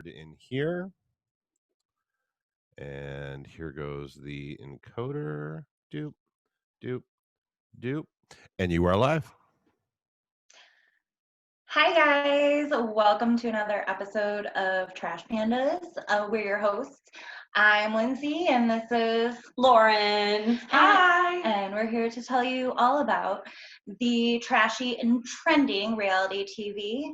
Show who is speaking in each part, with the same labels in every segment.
Speaker 1: in here. And here goes the encoder. Doop, doop, doop. And you are live.
Speaker 2: Hi guys, welcome to another episode of Trash Pandas. We're your hosts. I'm Lindsay and this is
Speaker 3: Lauren. Hi.
Speaker 2: And we're here to tell you all about the trashy and trending reality TV.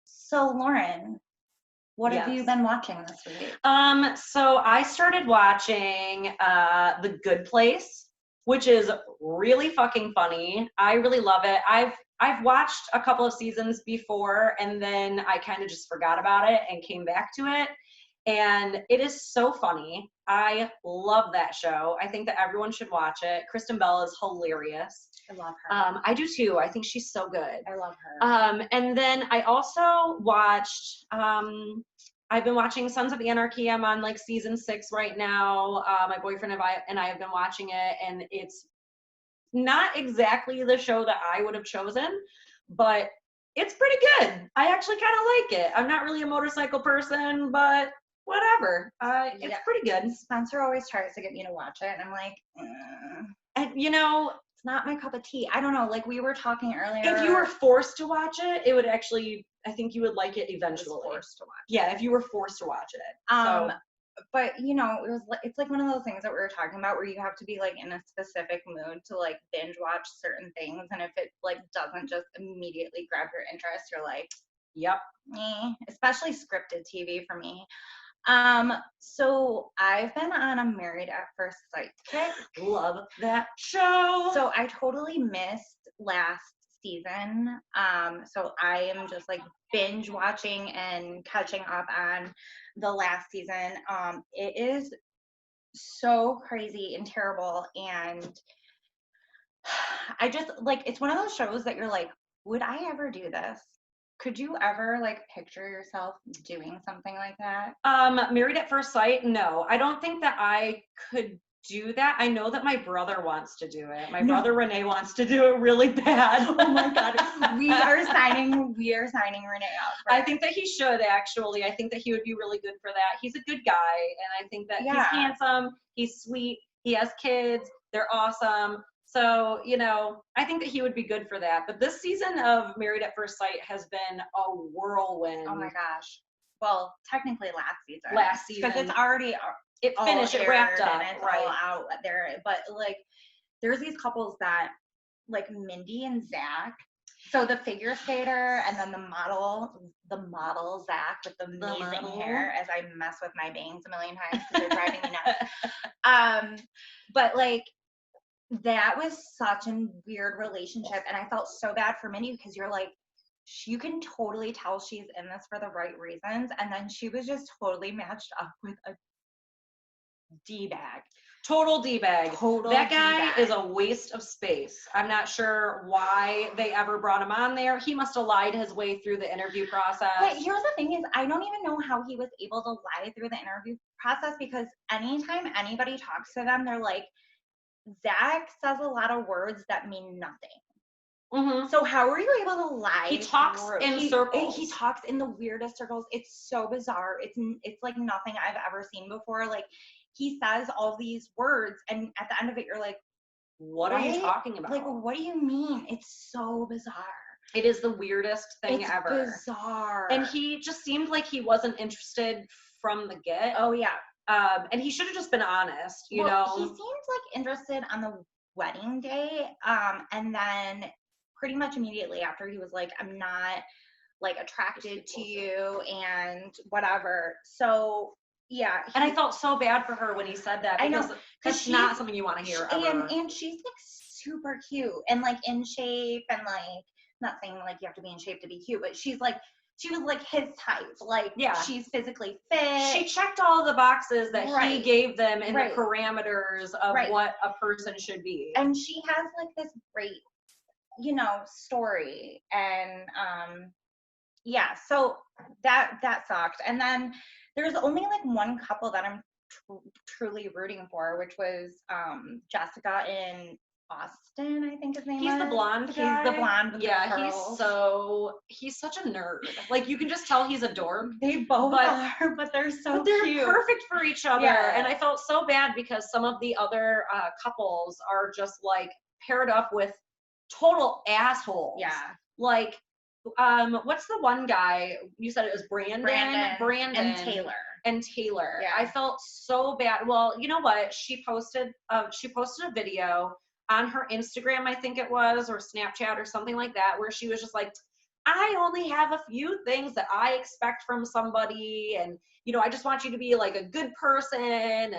Speaker 2: So Lauren, what have you been watching this week?
Speaker 3: So I started watching The Good Place, which is really fucking funny. I really love it. I've watched a couple of seasons before and then I kind of just forgot about it and came back to it. And it is so funny. I love that show. I think that everyone should watch it. Kristen Bell is hilarious.
Speaker 2: I love her.
Speaker 3: I do too. I think she's so good.
Speaker 2: I love her.
Speaker 3: And then I also watched, I've been watching Sons of Anarchy. I'm on like season 6 right now. My boyfriend and I have been watching it, and it's not exactly the show that I would have chosen, but it's pretty good. I actually kind of like it. I'm not really a motorcycle person, but whatever. It's pretty good.
Speaker 2: Spencer always tries to get me to watch it, and I'm like,
Speaker 3: And you know,
Speaker 2: it's not my cup of tea. I don't know. Like we were talking earlier.
Speaker 3: if you were forced to watch it, it would actually, I think you would like it eventually.
Speaker 2: Forced to watch.
Speaker 3: Yeah, if you were forced to watch it.
Speaker 2: But you know, it's like one of those things that we were talking about where you have to be like in a specific mood to like binge watch certain things, and if it like doesn't just immediately grab your interest, you're like,
Speaker 3: yep.
Speaker 2: Especially scripted TV for me. So I've been on a Married at First Sight kick.
Speaker 3: Love that show.
Speaker 2: So I totally missed last season. So I am just like binge watching and catching up on the last season. It is so crazy and terrible, and I just like, it's one of those shows that you're like, would I ever do this? Could you ever like picture yourself doing something like that?
Speaker 3: Married at First Sight? No, I don't think that I could do that. I know that my brother wants to do it. My brother Renee wants to do it really bad.
Speaker 2: Oh my God. We are signing Renee up.
Speaker 3: I think that he should actually. I think that he would be really good for that. He's a good guy, and I think that he's handsome, he's sweet, he has kids, they're awesome. So, you know, I think that he would be good for that. But this season of Married at First Sight has been a whirlwind.
Speaker 2: Oh my gosh. Well, technically last season. Because it's already
Speaker 3: it finished, it wrapped up.
Speaker 2: And it's all out there. But like, there's these couples that, like Mindy and Zach. So the figure skater and then the model Zach with the amazing hair, as I mess with my bangs a million times because they're driving me nuts. But like, that was such a weird relationship, and I felt so bad for Mindy because you're like, you can totally tell she's in this for the right reasons, and then she was just totally matched up with a D-bag.
Speaker 3: Total D-bag. That guy is a waste of space. I'm not sure why they ever brought him on there. He must have lied his way through the interview process.
Speaker 2: But here's the thing is, I don't even know how he was able to lie through the interview process, because anytime anybody talks to them, they're like, Zach says a lot of words that mean nothing.
Speaker 3: Mm-hmm.
Speaker 2: So how are you able to lie?
Speaker 3: He talks in circles.
Speaker 2: He talks in the weirdest circles. It's so bizarre. It's like nothing I've ever seen before. Like, he says all these words, and at the end of it, you're like,
Speaker 3: what are you talking about?
Speaker 2: Like, what do you mean? It's so bizarre.
Speaker 3: It is the weirdest thing ever.
Speaker 2: It's bizarre.
Speaker 3: And he just seemed like he wasn't interested from the get.
Speaker 2: Oh, yeah.
Speaker 3: And he should have just been honest, you know?
Speaker 2: He seemed like interested on the wedding day. And then pretty much immediately after, he was like, I'm not like attracted to you and whatever. So yeah.
Speaker 3: And I felt so bad for her when he said that, because that's not something you want to hear ever.
Speaker 2: And she's like super cute and like in shape, and like, not saying like you have to be in shape to be cute, but she was like his type. Like, she's physically fit.
Speaker 3: She checked all the boxes that he gave them in the parameters of what a person should be.
Speaker 2: And she has like this great, you know, story. And so that sucked. And then there's only like one couple that I'm truly rooting for, which was Jessica and Austin, I think his name
Speaker 3: He's
Speaker 2: was.
Speaker 3: the blonde guy.
Speaker 2: He's the blonde with the
Speaker 3: Yeah,
Speaker 2: curls.
Speaker 3: he's such a nerd. Like, you can just tell he's a dork.
Speaker 2: They both are, but they're so
Speaker 3: But they're
Speaker 2: cute.
Speaker 3: perfect for each other.
Speaker 2: Yeah.
Speaker 3: And I felt so bad because some of the other couples are just like paired up with total assholes.
Speaker 2: Yeah.
Speaker 3: Like, what's the one guy? You said it was Brandon
Speaker 2: and Taylor.
Speaker 3: Yeah.
Speaker 2: Yeah.
Speaker 3: I felt so bad. Well, you know what? She posted a video on her Instagram, I think it was, or Snapchat or something like that, where she was just like, I only have a few things that I expect from somebody, and I just want you to be like a good person, and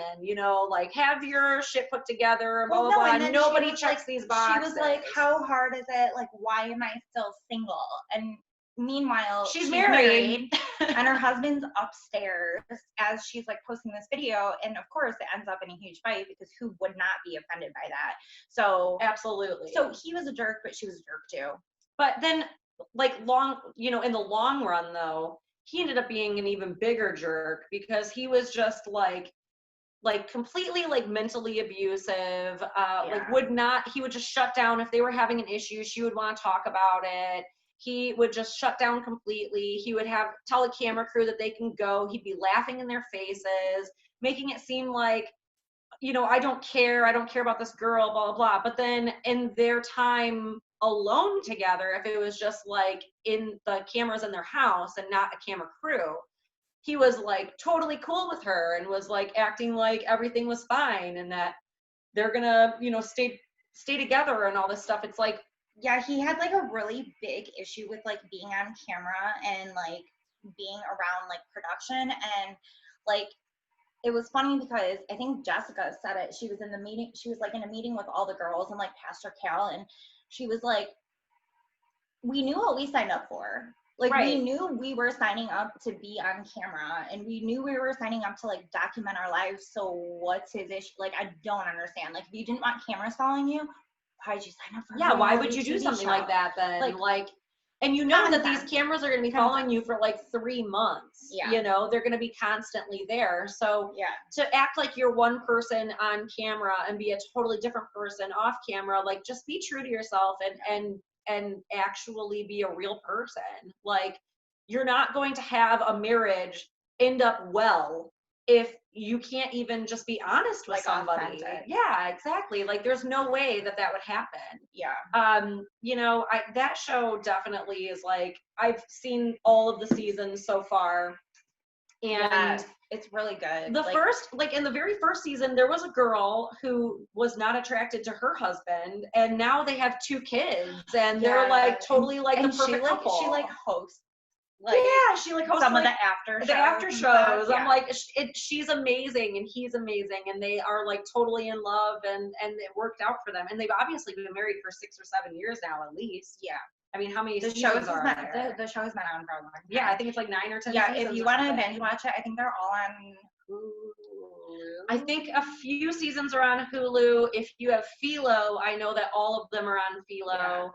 Speaker 3: like have your shit put together, blah blah blah. And nobody checks these boxes.
Speaker 2: She was like, how hard is it? Like, why am I still single? And meanwhile,
Speaker 3: she's married.
Speaker 2: And her husband's upstairs as she's like posting this video, and of course it ends up in a huge fight because who would not be offended by that? So
Speaker 3: absolutely.
Speaker 2: So he was a jerk, but she was a jerk too.
Speaker 3: But then, like, in the long run though, he ended up being an even bigger jerk because he was just like completely like mentally abusive. He would just shut down if they were having an issue. She would want to talk about it. He would just shut down completely. He would tell a camera crew that they can go. He'd be laughing in their faces, making it seem like, I don't care about this girl, blah, blah, blah. But then in their time alone together, if it was just like in the cameras in their house and not a camera crew, he was like totally cool with her and was like acting like everything was fine and that they're gonna, stay together and all this stuff. It's like,
Speaker 2: yeah, he had like a really big issue with like being on camera and like being around like production. And like it was funny because I think Jessica said it. She was in the meeting. She was like in a meeting with all the girls and like Pastor Cal, and she was like, we knew what we signed up for. Like,
Speaker 3: right.
Speaker 2: We knew we were signing up to be on camera, and we knew we were signing up to like document our lives. So what's his issue? Like, I don't understand. Like, if you didn't want cameras following you, why did you sign up for?
Speaker 3: Yeah, why would you do something like that then? Like, and that these cameras are going to be following you for like 3 months.
Speaker 2: Yeah.
Speaker 3: They're going to be constantly there. So
Speaker 2: yeah.
Speaker 3: To act like you're one person on camera and be a totally different person off camera, like just be true to yourself and actually be a real person. Like, you're not going to have a marriage end up well if you can't even just be honest with somebody.
Speaker 2: Authentic.
Speaker 3: Yeah, exactly. Like, there's no way that would happen.
Speaker 2: Yeah.
Speaker 3: That show definitely is like, I've seen all of the seasons so far, and
Speaker 2: it's really good.
Speaker 3: In the very first season, there was a girl who was not attracted to her husband, and now they have 2 kids, and they're like totally like the perfect couple.
Speaker 2: She like hosts.
Speaker 3: She like hosts
Speaker 2: some
Speaker 3: like,
Speaker 2: of the after
Speaker 3: shows.
Speaker 2: Yeah.
Speaker 3: I'm like, she's amazing and he's amazing, and they are like totally in love, and it worked out for them, and they've obviously been married for 6 or 7 years now at least.
Speaker 2: Yeah.
Speaker 3: I mean, how many
Speaker 2: the
Speaker 3: seasons
Speaker 2: are
Speaker 3: there?
Speaker 2: The show has been on for a long time.
Speaker 3: Yeah, I think it's like 9 or 10
Speaker 2: Yeah,
Speaker 3: seasons.
Speaker 2: if you want to binge watch it, I think they're all on Hulu.
Speaker 3: I think a few seasons are on Hulu. If you have Philo, I know that all of them are on Philo.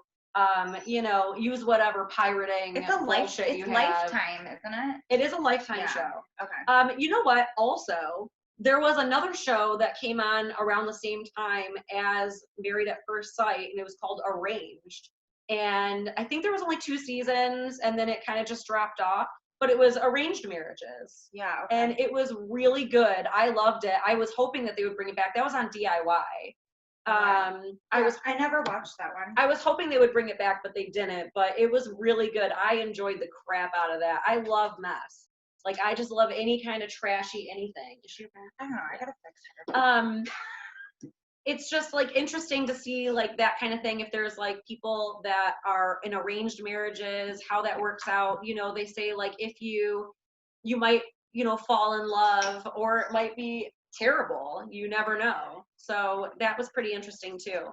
Speaker 3: Yeah. Use whatever pirating bullshit you have.
Speaker 2: Lifetime, isn't it?
Speaker 3: It is a Lifetime show.
Speaker 2: Okay.
Speaker 3: You know what? Also, there was another show that came on around the same time as Married at First Sight, and it was called Arranged. And I think there was only 2 seasons, and then it kind of just dropped off. But it was arranged marriages.
Speaker 2: Yeah. Okay.
Speaker 3: And it was really good. I loved it. I was hoping that they would bring it back. That was on DIY.
Speaker 2: I never watched that one.
Speaker 3: I was hoping they would bring it back, but they didn't. But it was really good. I enjoyed the crap out of that. I love mess. Like, I just love any kind of trashy anything. Is she back?
Speaker 2: I don't know. I gotta fix her.
Speaker 3: It's just like interesting to see like that kind of thing. If there's like people that are in arranged marriages, how that works out. They say like if you might fall in love, or it might be terrible. You never know. So that was pretty interesting too.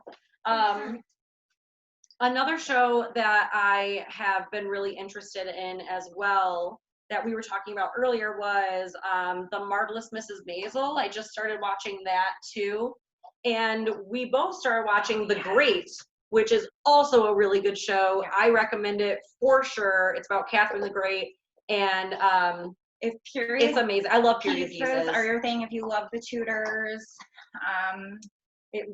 Speaker 3: Another show that I have been really interested in as well, that we were talking about earlier, was The Marvelous Mrs. Maisel. I just started watching that too. And we both started watching The Great, which is also a really good show. Yeah. I recommend it for sure. It's about Catherine the Great, and it's amazing. I love period pieces.
Speaker 2: Are your thing if you love The Tudors.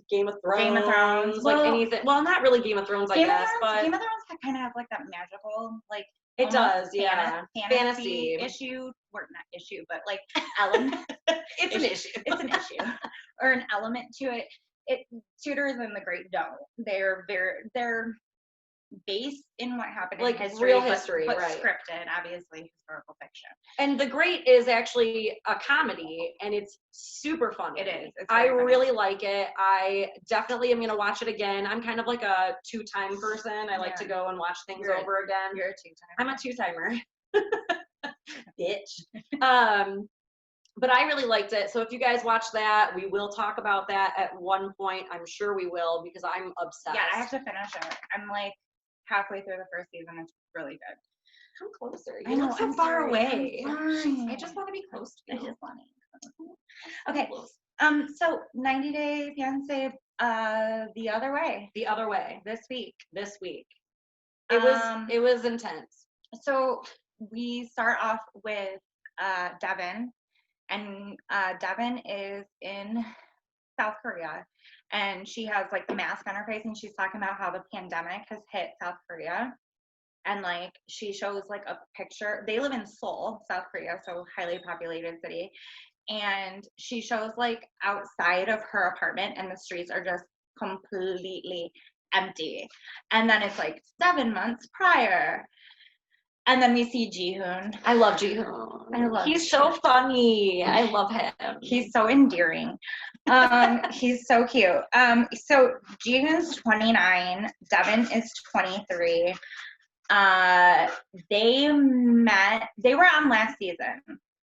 Speaker 3: Game of Thrones.
Speaker 2: Game of Thrones.
Speaker 3: Like
Speaker 2: Well,
Speaker 3: anything. Well, not really Game of Thrones, I guess, but
Speaker 2: Game of Thrones kind of have like that magical, like
Speaker 3: it
Speaker 2: almost
Speaker 3: does, yeah.
Speaker 2: fantasy issue, or not issue, but like element.
Speaker 3: It's an issue.
Speaker 2: It's an issue, or an element to it. Tudors and the Great don't. They're based in what happened
Speaker 3: like
Speaker 2: in history,
Speaker 3: real history,
Speaker 2: but
Speaker 3: right?
Speaker 2: Scripted, obviously historical fiction.
Speaker 3: And The Great is actually a comedy, and it's super funny.
Speaker 2: It is. It's
Speaker 3: I
Speaker 2: very funny.
Speaker 3: really like it. I definitely am gonna watch it again. I'm kind of like a 2-time person. I like to go and watch things over again.
Speaker 2: You're a 2-timer.
Speaker 3: I'm a 2-timer. Bitch. But I really liked it. So if you guys watch that, we will talk about that at one point. I'm sure we will, because I'm obsessed.
Speaker 2: Yeah, I have to finish it. I'm like halfway through the first season. It's really good.
Speaker 3: Come closer.
Speaker 2: I
Speaker 3: You
Speaker 2: know,
Speaker 3: look so
Speaker 2: I'm
Speaker 3: far
Speaker 2: sorry.
Speaker 3: away.
Speaker 2: I'm sorry.
Speaker 3: I just want to be close to
Speaker 2: I
Speaker 3: you.
Speaker 2: just want to. Okay.
Speaker 3: Close.
Speaker 2: So 90 Day Fiancé, the other way
Speaker 3: The other way.
Speaker 2: this week.
Speaker 3: This week. It was intense.
Speaker 2: So we start off with Devin, and Devin is in South Korea, and she has like the mask on her face, and she's talking about how the pandemic has hit South Korea. And like she shows like a picture. They live in Seoul, South Korea, so highly populated city. And she shows like outside of her apartment, and the streets are just completely empty. And then it's like 7 months prior. And then we see Jihoon.
Speaker 3: I love Jihoon.
Speaker 2: I love
Speaker 3: He's so funny. I love him.
Speaker 2: He's so endearing. He's so cute. So Jihoon's 29. Devin is 23. They were on last season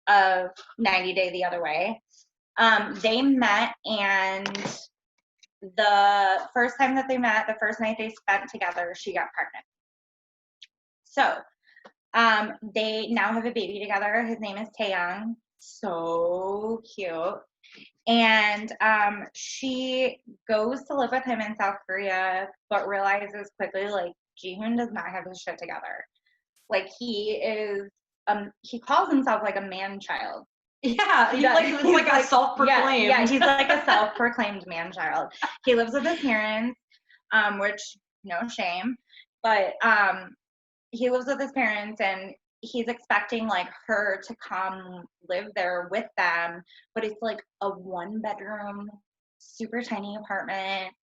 Speaker 2: of 90 Day the Other Way. They met, and the first time that they met, the first night they spent together, she got pregnant. So they now have a baby together. His name is Taeyong. So cute. And she goes to live with him in South Korea, but realizes quickly, like, Jihoon does not have his shit together. Like, he calls himself like a man-child.
Speaker 3: Yeah, he's like a self-proclaimed.
Speaker 2: Yeah, he's like a self-proclaimed man-child. He lives with his parents, which, no shame, but he lives with his parents, and he's expecting like her to come live there with them, but it's like a 1-bedroom, super tiny apartment,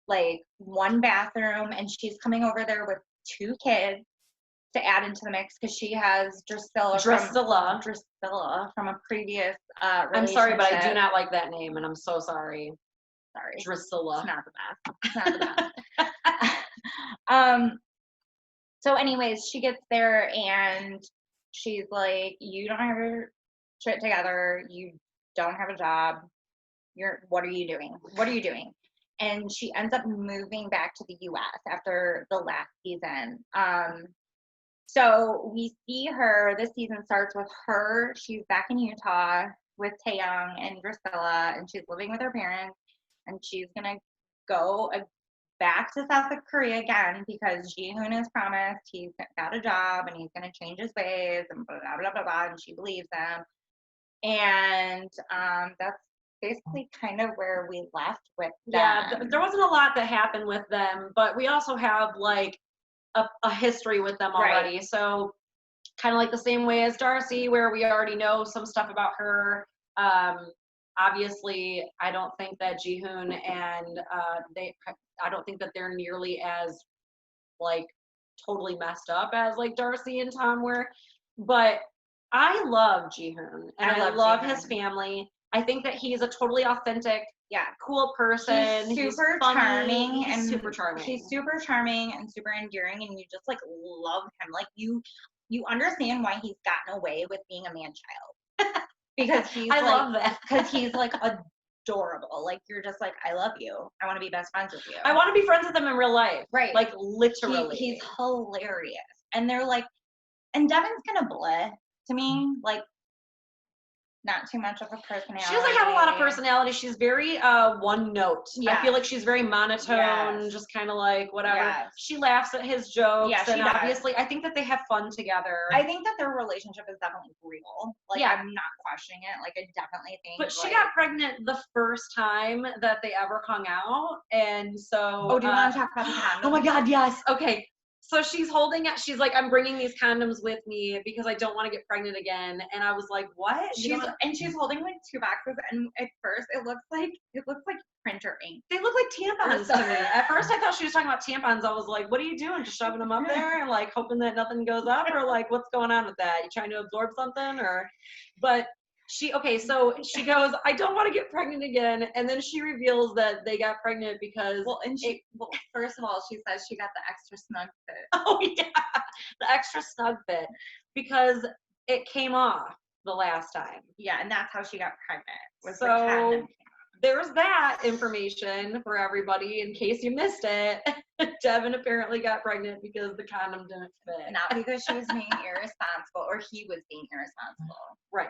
Speaker 2: like 1 bathroom, and she's coming over there with 2 kids to add into the mix because she has Drusilla from a previous relationship.
Speaker 3: I'm sorry, but I do not like that name, and I'm so sorry.
Speaker 2: Sorry.
Speaker 3: Drusilla.
Speaker 2: It's not the best. It's not the best. So anyways, she gets there, and she's like, you don't have your shit together. You don't have a job. What are you doing? What are you doing? And she ends up moving back to the U.S. after the last season. So we see her, this season starts with her. She's back in Utah with Taeyong and Drusilla, and she's living with her parents, and she's going to go back to South Korea again because Jihoon has promised he's got a job and he's going to change his ways and blah, blah, blah, blah, blah, and she believes him. And that's basically kind of where we left with them.
Speaker 3: Yeah, there wasn't a lot that happened with them, but we also have like a history with them already. Right. So kind of like the same way as Darcy, where we already know some stuff about her. Obviously, I don't think that Jihoon and I don't think that they're nearly as like totally messed up as like Darcy and Tom were. But I love Jihoon, and I love his family. I think that he's a totally authentic, cool person.
Speaker 2: He's super charming and
Speaker 3: super charming.
Speaker 2: He's super charming and super endearing, and you just like love him. Like you understand why he's gotten away with being a man-child because I
Speaker 3: love that
Speaker 2: because he's like adorable. Like you're just like, I love you. I want to be best friends with you.
Speaker 3: I want to be friends with him in real life.
Speaker 2: Right.
Speaker 3: Like literally.
Speaker 2: He's hilarious, and they're like, and Devin's kind of bleh to me. Like not too much of a personality.
Speaker 3: She doesn't have a lot of personality. She's very one note.
Speaker 2: Yeah.
Speaker 3: I feel like she's very monotone,
Speaker 2: Yes.
Speaker 3: just kind of like whatever.
Speaker 2: Yes.
Speaker 3: She laughs at his jokes,
Speaker 2: Yeah, she
Speaker 3: and
Speaker 2: does.
Speaker 3: obviously, I think that they have fun together.
Speaker 2: I think that their relationship is definitely real. Like,
Speaker 3: Yeah.
Speaker 2: I'm not questioning it. Like, I definitely think.
Speaker 3: But she
Speaker 2: like,
Speaker 3: got pregnant the first time that they ever hung out, and so.
Speaker 2: Oh, do you want to talk about the condoms?
Speaker 3: Oh my God, yes. Okay. So she's holding it. She's like, I'm bringing these condoms with me because I don't want to get pregnant again. And I was like, what?
Speaker 2: She's holding like 2 boxes, and at first it looks like printer ink.
Speaker 3: They look like tampons to me. At first I thought she was talking about tampons. I was like, what are you doing? Just shoving them up there and like hoping that nothing goes up, or like what's going on with that? You trying to absorb something but so she goes, I don't want to get pregnant again. And then she reveals that they got pregnant because
Speaker 2: first of all, she says she got the extra snug fit.
Speaker 3: Oh yeah, the extra snug fit because it came off the last time.
Speaker 2: Yeah, and that's how she got pregnant.
Speaker 3: So there's that information for everybody in case you missed it. Devin apparently got pregnant because the condom didn't fit.
Speaker 2: Not because she was being irresponsible or he was being irresponsible.
Speaker 3: Right.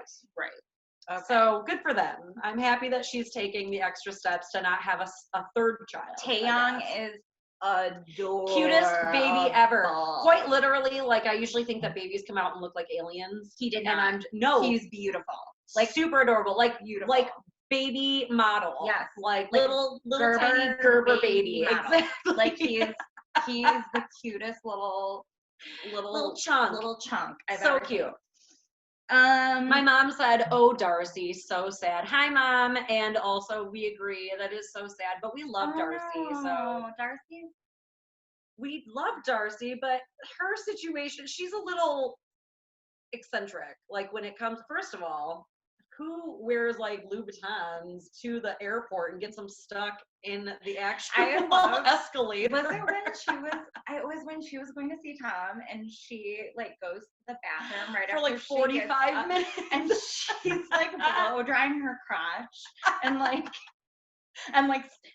Speaker 2: Okay.
Speaker 3: So good for them. I'm happy that she's taking the extra steps to not have a third child.
Speaker 2: Taeyong is adorable.
Speaker 3: Cutest baby ever. Quite literally, like I usually think that babies come out and look like aliens.
Speaker 2: He did not.
Speaker 3: No.
Speaker 2: He's beautiful.
Speaker 3: Like super adorable. Like
Speaker 2: beautiful.
Speaker 3: Like baby model.
Speaker 2: Yes.
Speaker 3: Like
Speaker 2: little
Speaker 3: tiny Gerber baby.
Speaker 2: Exactly. Like he's the cutest little
Speaker 3: chunk.
Speaker 2: Little chunk.
Speaker 3: So cute.
Speaker 2: Seen.
Speaker 3: My mom said, "Oh, Darcy, so sad." Hi, Mom. And also, we agree that is so sad, but we love Darcy. So
Speaker 2: Darcy,
Speaker 3: we love Darcy, but her situation, she's a little eccentric. Like when it comes, first of all, who wears like Louboutins to the airport and gets them stuck in the actual escalator?
Speaker 2: It was when she was going to see Tom, and she like goes to the bathroom right
Speaker 3: for
Speaker 2: after
Speaker 3: like 45 minutes,
Speaker 2: and she's like blow drying her crotch, and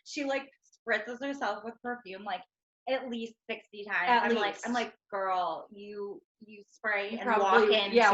Speaker 2: she like spritzes herself with perfume like at least 60 times. I'm like, girl, you spray and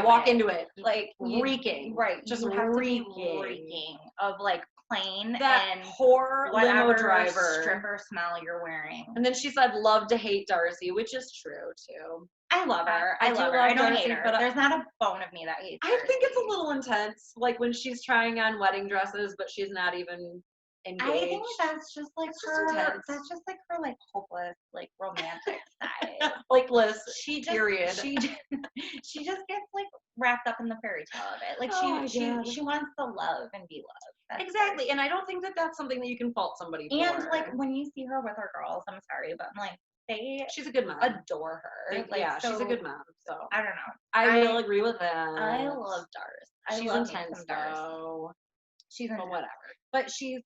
Speaker 3: walk into it
Speaker 2: like
Speaker 3: reeking,
Speaker 2: right?
Speaker 3: Just
Speaker 2: reeking of like plane
Speaker 3: that
Speaker 2: and
Speaker 3: poor limo driver
Speaker 2: stripper smell you're wearing.
Speaker 3: And then she said, "Love to hate Darcy," which is true too.
Speaker 2: I love her. I love her. I don't hate her. But there's not a bone of me that hates her.
Speaker 3: I think it's a little intense, like when she's trying on wedding dresses, but she's not even engaged.
Speaker 2: I think that's just like that's just like her like hopeless, like romantic side.
Speaker 3: Hopeless.
Speaker 2: She just gets like wrapped up in the fairy tale of it. Like she wants to love and be loved. That's
Speaker 3: exactly. And I don't think that that's something that you can fault somebody for.
Speaker 2: And like when you see her with her girls, I'm sorry, but I'm like,
Speaker 3: she's a good mom.
Speaker 2: Adore her.
Speaker 3: She's a good mom. So
Speaker 2: I don't know.
Speaker 3: I will agree with that.
Speaker 2: I love Darce.
Speaker 3: She's intense though.
Speaker 2: She's
Speaker 3: intense. Whatever.
Speaker 2: But she's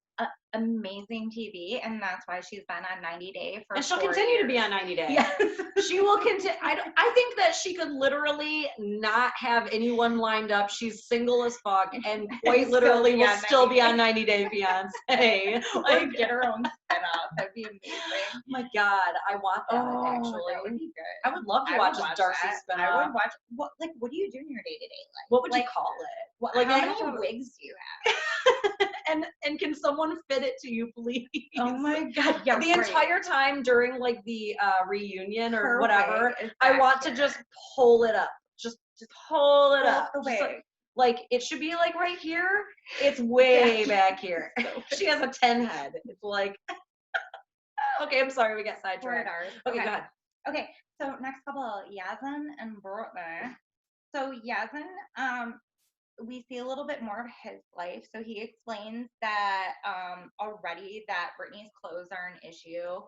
Speaker 2: amazing TV, and that's why she's been on 90 Day for.
Speaker 3: And she'll continue to be on 90 Day.
Speaker 2: Yes,
Speaker 3: she will continue. I think that she could literally not have anyone lined up. She's single as fuck, and quite literally will still be on 90 Day Fiance.
Speaker 2: Like get her own spin-off. That'd be amazing.
Speaker 3: Oh my God, I want that actually.
Speaker 2: That would be good.
Speaker 3: I would love to watch a Darcy spin-off.
Speaker 2: I would watch. What do you do in your day-to-day life?
Speaker 3: What would you call it?
Speaker 2: Like how many wigs do you have?
Speaker 3: And can someone fit it to you, please?
Speaker 2: Oh my God! Yeah,
Speaker 3: the entire time during like the reunion or whatever, I want to just pull it up. Just pull it up. Like it should be like right here. It's way back here. She has a 10 head. It's like. Okay, I'm sorry, we got sidetracked. Okay, go ahead.
Speaker 2: Okay, so next couple, Yazan and Brittany. So Yazan, we see a little bit more of his life. So he explains that already that Brittany's clothes are an issue.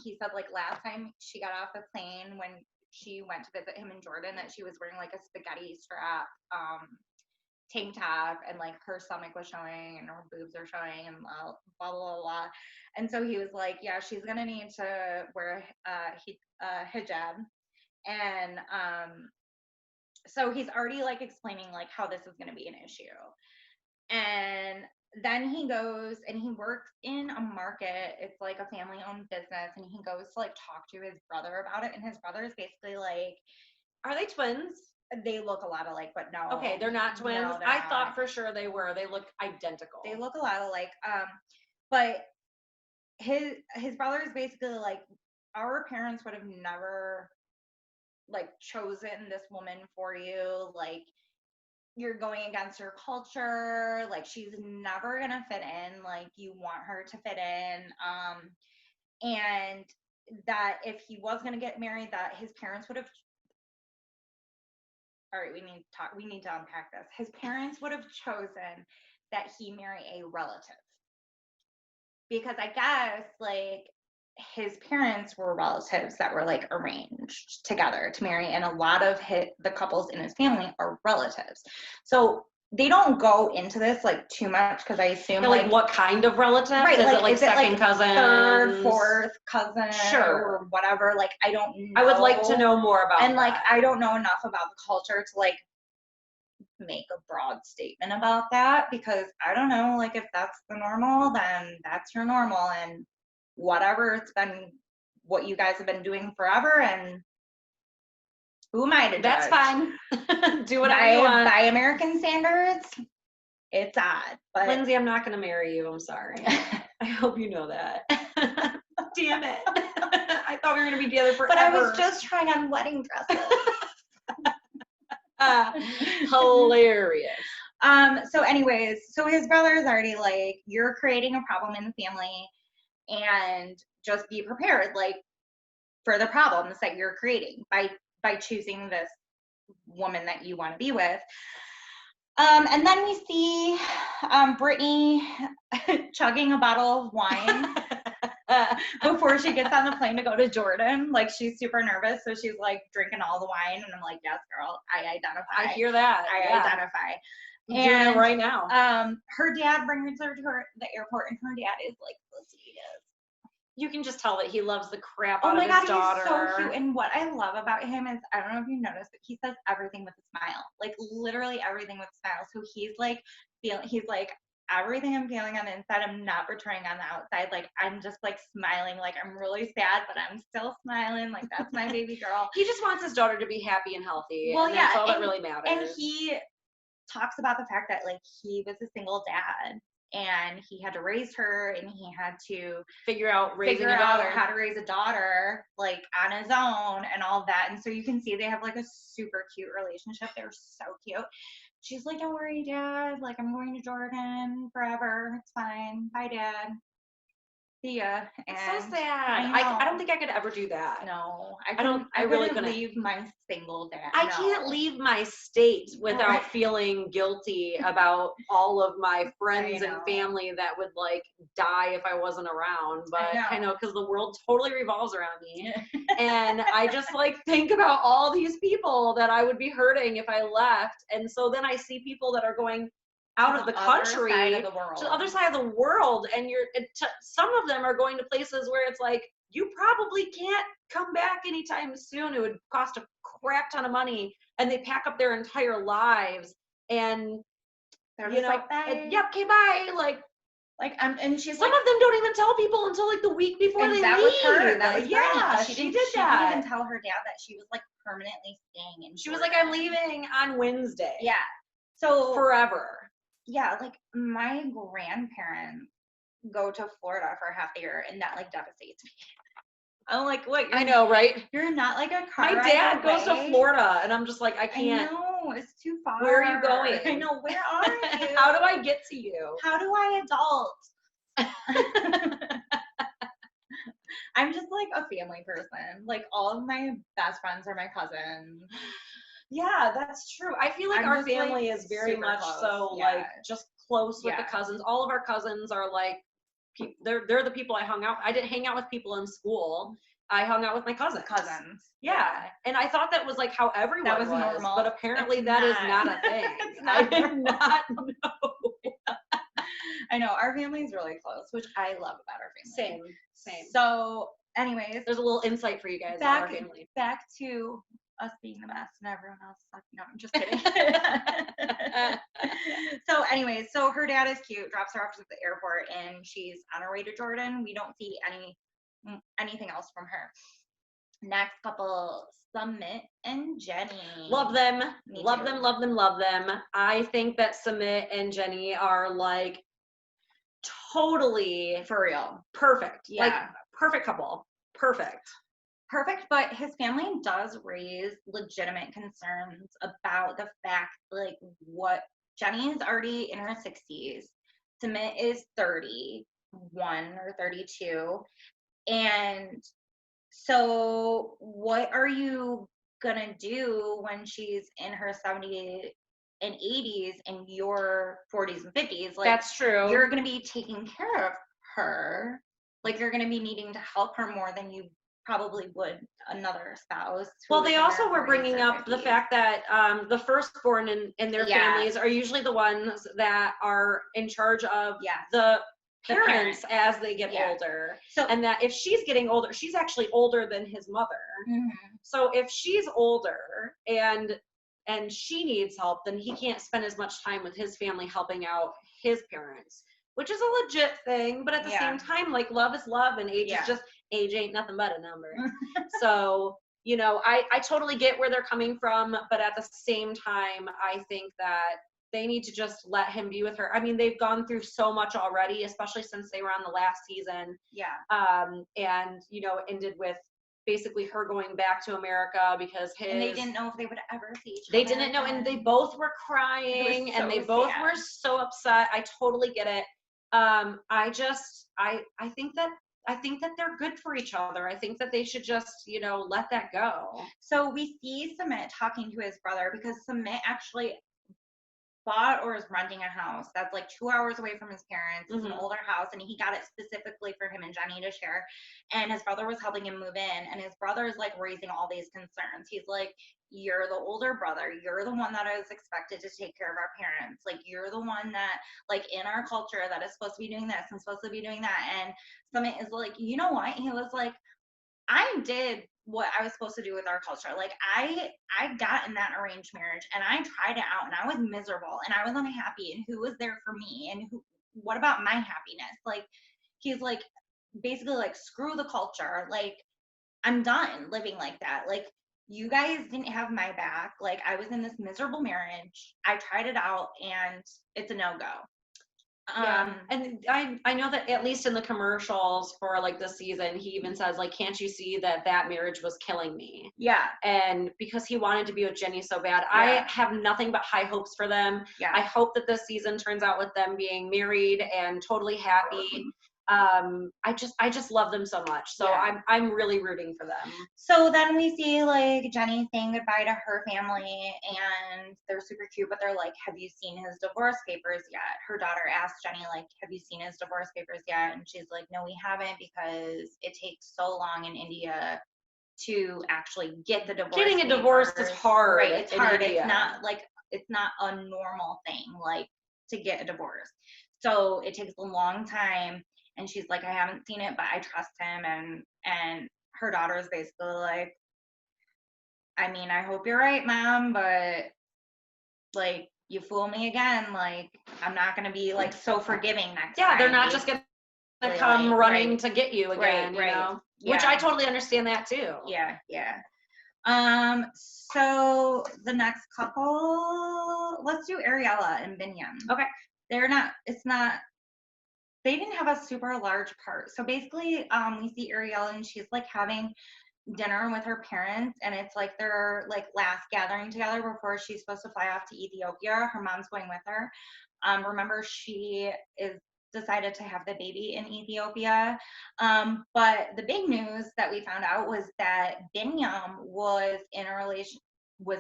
Speaker 2: He said like last time she got off the plane when she went to visit him in Jordan that she was wearing like a spaghetti strap tank top, and like her stomach was showing and her boobs are showing and blah blah blah blah. And so he was like, yeah, she's gonna need to wear hijab. And so he's already like explaining like how this is gonna be an issue. And then he goes and he works in a market. It's like a family-owned business, and he goes to like talk to his brother about it. And his brother is basically like,
Speaker 3: are they twins?
Speaker 2: They look a lot alike, but no.
Speaker 3: Okay, they're not twins.
Speaker 2: No, they're
Speaker 3: I
Speaker 2: not.
Speaker 3: thought for sure they were. They look identical.
Speaker 2: They look a lot alike. But his brother is basically like, our parents would have never like chosen this woman for you. Like, you're going against her culture. Like, she's never gonna fit in. Like, you want her to fit in. And that if he was gonna get married, that his parents would have. All right, we need to unpack this. His parents would have chosen that he marry a relative. Because I guess like his parents were relatives that were like arranged together to marry, and a lot of the couples in his family are relatives. So they don't go into this like too much, because I assume
Speaker 3: like what kind of relative?
Speaker 2: Right,
Speaker 3: Is
Speaker 2: like,
Speaker 3: it like second cousin,
Speaker 2: third, fourth cousin,
Speaker 3: sure,
Speaker 2: or whatever? Like, I don't know.
Speaker 3: I would like to know more about
Speaker 2: and
Speaker 3: that.
Speaker 2: like I don't know enough about the culture to like make a broad statement about that, because I don't know, like, if that's the normal, then that's your normal, and whatever, it's been what you guys have been doing forever, and who am I to judge?
Speaker 3: That's fine. Do whatever you want.
Speaker 2: By American standards, it's odd. But
Speaker 3: Lindsay, I'm not going to marry you. I'm sorry. I hope you know that. Damn it. I thought we were going to be together forever.
Speaker 2: But I was just trying on wedding dresses.
Speaker 3: Hilarious.
Speaker 2: So anyways, so his brother is already like, you're creating a problem in the family, and just be prepared, like, for the problems that you're creating by choosing this woman that you want to be with. And then we see Brittany chugging a bottle of wine before she gets on the plane to go to Jordan. Like, she's super nervous, so she's like drinking all the wine, and I'm like, yes, girl, I identify.
Speaker 3: I hear that.
Speaker 2: I identify.
Speaker 3: I'm doing it right now.
Speaker 2: Her dad brings her to the airport, and her dad is like the sweetest.
Speaker 3: You can just tell that he loves the crap out
Speaker 2: Oh my
Speaker 3: of
Speaker 2: God,
Speaker 3: his daughter.
Speaker 2: he's so cute. And what I love about him is, I don't know if you noticed, but he says everything with a smile. Like, literally everything with a smile. So he's like, everything I'm feeling on the inside, I'm not portraying on the outside. Like, I'm just like smiling. Like, I'm really sad, but I'm still smiling. Like, that's my baby girl.
Speaker 3: He just wants his daughter to be happy and healthy.
Speaker 2: Well,
Speaker 3: and
Speaker 2: yeah,
Speaker 3: that's all that really matters.
Speaker 2: And he talks about the fact that like he was a single dad, and he had to raise her, and he had to
Speaker 3: figure out
Speaker 2: how to raise a daughter like on his own and all of that. And so you can see they have like a super cute relationship. They're so cute. She's like, don't worry, Dad, like, I'm going to Jordan forever, it's fine, bye, Dad, see ya. And
Speaker 3: it's so sad. I don't think I could ever do that.
Speaker 2: No,
Speaker 3: I really
Speaker 2: couldn't
Speaker 3: couldn't
Speaker 2: leave my single dad.
Speaker 3: I can't leave my state without feeling guilty about all of my friends and family that would like die if I wasn't around. But I know, because the world totally revolves around me. And I just like think about all these people that I would be hurting if I left. And so then I see people that are going out of the country to the other side of the world, and some of them are going to places where it's like, you probably can't come back anytime soon. It would cost a crap ton of money, and they pack up their entire lives, and
Speaker 2: they're just like, bye.
Speaker 3: Yep, okay, bye.
Speaker 2: And she's
Speaker 3: some of them don't even tell people until like the week before they leave.
Speaker 2: That was her. That was
Speaker 3: she
Speaker 2: did
Speaker 3: that.
Speaker 2: She didn't even tell her dad that she was like permanently staying in.
Speaker 3: She was like, I'm leaving on Wednesday.
Speaker 2: Yeah. So
Speaker 3: forever.
Speaker 2: Yeah, like my grandparents go to Florida for half the year, and that like devastates me. I'm like, what?
Speaker 3: I know, right?
Speaker 2: You're not like a car
Speaker 3: My
Speaker 2: ride
Speaker 3: dad
Speaker 2: away.
Speaker 3: goes to Florida, and I'm just like, I can't.
Speaker 2: No, it's too far.
Speaker 3: Where are you going?
Speaker 2: I know. Where are you?
Speaker 3: How do I get to you?
Speaker 2: How do I adult? I'm just like a family person. Like, all of my best friends are my cousins.
Speaker 3: Yeah, that's true. I feel like our family is very much close. So like just close with the cousins. All of our cousins are like, they're the people I hung out. I didn't hang out with people in school. I hung out with my cousins. Yeah. And I thought that was like how everyone was normal. But apparently that is not a thing. I did not know.
Speaker 2: I know, our family is really close, which I love about our family.
Speaker 3: Same.
Speaker 2: So anyways,
Speaker 3: there's a little insight for you guys about our family.
Speaker 2: Back to us being the best and everyone else sucking. No, I'm just kidding. So anyways, so her dad is cute, drops her off at the airport, and she's on her way to Jordan. We don't see anything else from her. Next couple, Summit and Jenny.
Speaker 3: Love them.
Speaker 2: Me
Speaker 3: Love
Speaker 2: too.
Speaker 3: them, love them, love them. I think that Sumit and Jenny are like totally
Speaker 2: For real.
Speaker 3: perfect.
Speaker 2: Yeah.
Speaker 3: Like perfect couple. Perfect.
Speaker 2: Perfect, but his family does raise legitimate concerns about the fact, like, what Jenny's already in her 60s. Sumit is 31 or 32. And so what are you gonna do when she's in her 70s and 80s and your 40s and 50s? Like,
Speaker 3: That's true.
Speaker 2: you're gonna be taking care of her. Like, you're gonna be needing to help her more than you probably would another spouse.
Speaker 3: Well, they also were bringing up the
Speaker 2: 50s.
Speaker 3: fact that the firstborn in their
Speaker 2: Yeah.
Speaker 3: families are usually the ones that are in charge of
Speaker 2: Yes.
Speaker 3: the
Speaker 2: The
Speaker 3: parents
Speaker 2: parent.
Speaker 3: as they get
Speaker 2: Yeah.
Speaker 3: older.
Speaker 2: So,
Speaker 3: And that if she's getting older, she's actually older than his mother.
Speaker 2: mhm.
Speaker 3: So if she's older and she needs help, then he can't spend as much time with his family helping out his parents, which is a legit thing. But at the
Speaker 2: Yeah.
Speaker 3: same time, like, love is love, and age
Speaker 2: Yeah.
Speaker 3: is just age ain't nothing but a number. So, you know, I totally get where they're coming from, but at the same time, I think that they need to just let him be with her. I mean, they've gone through so much already, especially since they were on the last season.
Speaker 2: Yeah.
Speaker 3: And, you know, ended with basically her going back to America because
Speaker 2: And they didn't know if they would ever see each
Speaker 3: they
Speaker 2: other
Speaker 3: didn't know, and they
Speaker 2: again.
Speaker 3: both were crying, and
Speaker 2: so
Speaker 3: they both
Speaker 2: sad.
Speaker 3: were so upset. I totally get it. I think that they're good for each other. I think that they should just, you know, let that go.
Speaker 2: So we see Sumit talking to his brother because Sumit actually bought or is renting a house that's like 2 hours away from his parents. It's an
Speaker 3: Mhm.
Speaker 2: older house, and he got it specifically for him and Jenny to share. And his brother was helping him move in, and his brother is like raising all these concerns. He's like, "You're the older brother. You're the one that is expected to take care of our parents. Like, you're the one that, like, in our culture that is supposed to be doing this and supposed to be doing that." And Summit is like, "You know what?" He was like, "I did what I was supposed to do with our culture. Like, I got in that arranged marriage, and I tried it out, and I was miserable, and I was unhappy, and who was there for me, and what about my happiness?" Like, he's like, basically like, screw the culture. Like, I'm done living like that. Like, you guys didn't have my back. Like, I was in this miserable marriage. I tried it out, and it's a no-go.
Speaker 3: Yeah, and I know that at least in the commercials for like this season, he even says like, "Can't you see that marriage was killing me?"
Speaker 2: Yeah.
Speaker 3: And because he wanted to be with Jenny so bad,
Speaker 2: Yeah.
Speaker 3: I have nothing but high hopes for them.
Speaker 2: Yeah.
Speaker 3: I hope that this season turns out with them being married and totally happy. I just love them so much, so
Speaker 2: Yeah.
Speaker 3: I'm really rooting for them.
Speaker 2: So then we see like Jenny saying goodbye to her family, and they're super cute, but they're like, "Have you seen his divorce papers yet?" Her daughter asked Jenny, like, "Have you seen his divorce papers yet?" And she's like, "No, we haven't, because it takes so long in India to actually get the divorce.
Speaker 3: Getting a divorce is hard.
Speaker 2: Right, it's
Speaker 3: in
Speaker 2: hard.
Speaker 3: India.
Speaker 2: It's not a normal thing, like, to get a divorce. So it takes a long time. And she's like, "I haven't seen it, but I trust him." And her daughter is basically like, "I mean, I hope you're right, Mom, but, like, you fool me again. Like, I'm not gonna be like so forgiving next time."
Speaker 3: Yeah, they're not just gonna come
Speaker 2: Like,
Speaker 3: running
Speaker 2: right.
Speaker 3: to get you again,
Speaker 2: Right.
Speaker 3: you know? Which
Speaker 2: Yeah.
Speaker 3: I totally understand that too.
Speaker 2: Yeah. So the next couple, let's do Ariella and Binyam.
Speaker 3: Okay.
Speaker 2: They didn't have a super large part. So basically, we see Ariella, and she's like having dinner with her parents, and it's like their like last gathering together before she's supposed to fly off to Ethiopia. Her mom's going with her. Remember, she is decided to have the baby in Ethiopia. But the big news that we found out was that Binyam was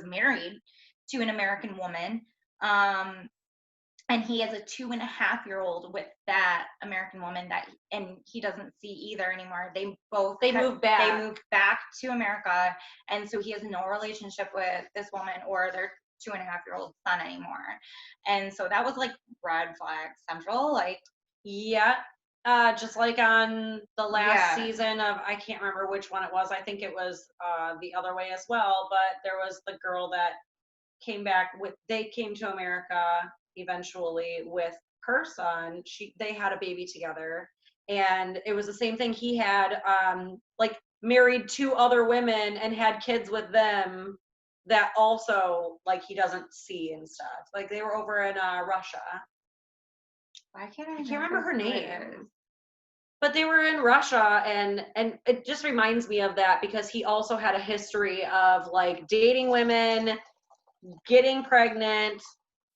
Speaker 2: married to an American woman. And he has a 2.5-year-old with that American woman and he doesn't see either anymore. They moved back to America, and so he has no relationship with this woman or their 2.5-year-old son anymore. And so that was like red flag central. Like,
Speaker 3: yeah, just like on the last season of, I can't remember which one it was. I think it was the other way as well. But there was the girl that they came to America eventually with her son. They had a baby together, and it was the same thing. He had like married 2 other women and had kids with them that also like he doesn't see and stuff. Like they were over in Russia.
Speaker 2: Why can't
Speaker 3: I can't remember her
Speaker 2: who it
Speaker 3: name.
Speaker 2: is?
Speaker 3: But they were in Russia, and it just reminds me of that because he also had a history of like dating women, getting pregnant,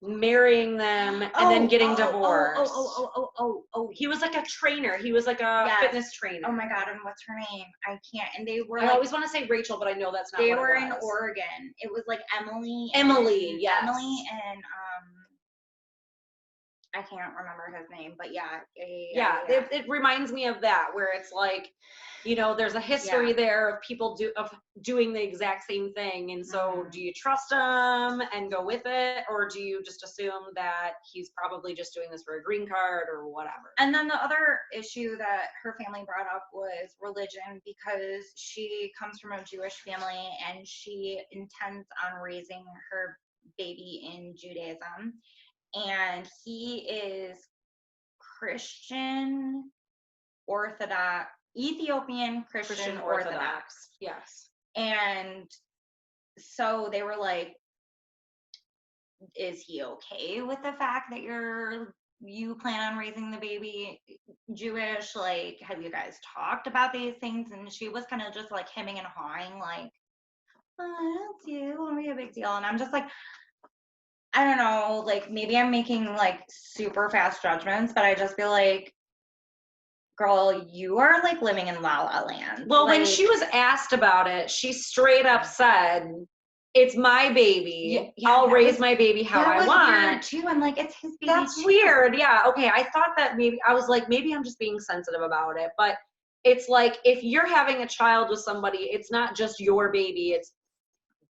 Speaker 3: marrying them, and then getting divorced. He was like a trainer. He was like a fitness trainer.
Speaker 2: Oh my God, and what's her name? I can't. And they were
Speaker 3: I always want to say Rachel, but I know that's not
Speaker 2: they
Speaker 3: what
Speaker 2: were
Speaker 3: it
Speaker 2: in
Speaker 3: was.
Speaker 2: Oregon. It was like Emily,
Speaker 3: yes.
Speaker 2: Emily and I can't remember his name, but yeah.
Speaker 3: It reminds me of that, where it's like, you know, there's a history there of people doing the exact same thing, and so do you trust him and go with it, or do you just assume that he's probably just doing this for a green card or whatever?
Speaker 2: And then the other issue that her family brought up was religion, because she comes from a Jewish family and she intends on raising her baby in Judaism. And he is Christian Orthodox, Ethiopian Christian Orthodox.
Speaker 3: Yes.
Speaker 2: And so they were like, is he okay with the fact that you plan on raising the baby Jewish? Like, have you guys talked about these things? And she was kind of just like hemming and hawing, like, I don't see it won't be a big deal. And I'm just like, I don't know, like maybe I'm making like super fast judgments, but I just feel like, girl, you are like living in La La Land.
Speaker 3: Well,
Speaker 2: like,
Speaker 3: when she was asked about it, she straight up said, "It's my baby. I'll raise my baby how I want."
Speaker 2: Weird too. I'm like, it's his baby.
Speaker 3: That's weird. Yeah. Okay. I thought that maybe I was like, maybe I'm just being sensitive about it, but it's like if you're having a child with somebody, it's not just your baby. It's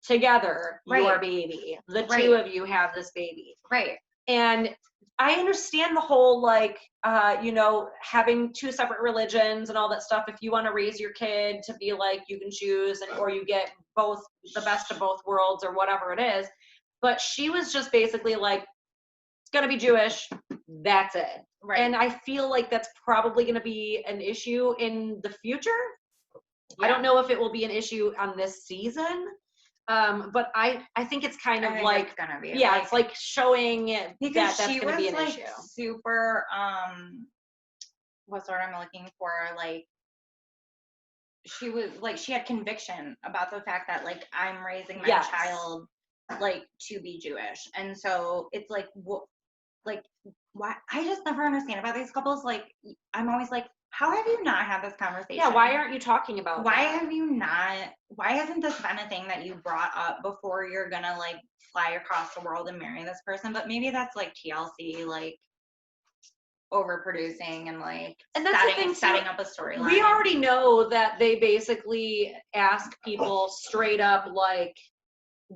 Speaker 3: together, your baby. The two of you have this baby.
Speaker 2: Right.
Speaker 3: And I understand the whole like, you know, having 2 separate religions and all that stuff. If you want to raise your kid to be like, you can choose, or you get both, the best of both worlds, or whatever it is. But she was just basically like, it's gonna be Jewish. That's it.
Speaker 2: Right.
Speaker 3: And I feel like that's probably gonna be an issue in the future. Yeah. I don't know if it will be an issue on this season. But I think it's kind of like,
Speaker 2: it's gonna be,
Speaker 3: it's like showing that that's gonna be an issue.
Speaker 2: Super, what's the word I'm looking for? Like, she was like, she had conviction about the fact that like I'm raising my child like to be Jewish, and so it's like, what, like, why? I just never understand about these couples. Like, I'm always like, how have you not had this conversation?
Speaker 3: Yeah, why aren't you talking about
Speaker 2: why have you not, why hasn't this been a thing that you brought up before you're gonna like fly across the world and marry this person? But maybe that's like TLC, like overproducing and like, and that's setting up a storyline.
Speaker 3: We already know that they basically ask people straight up, like,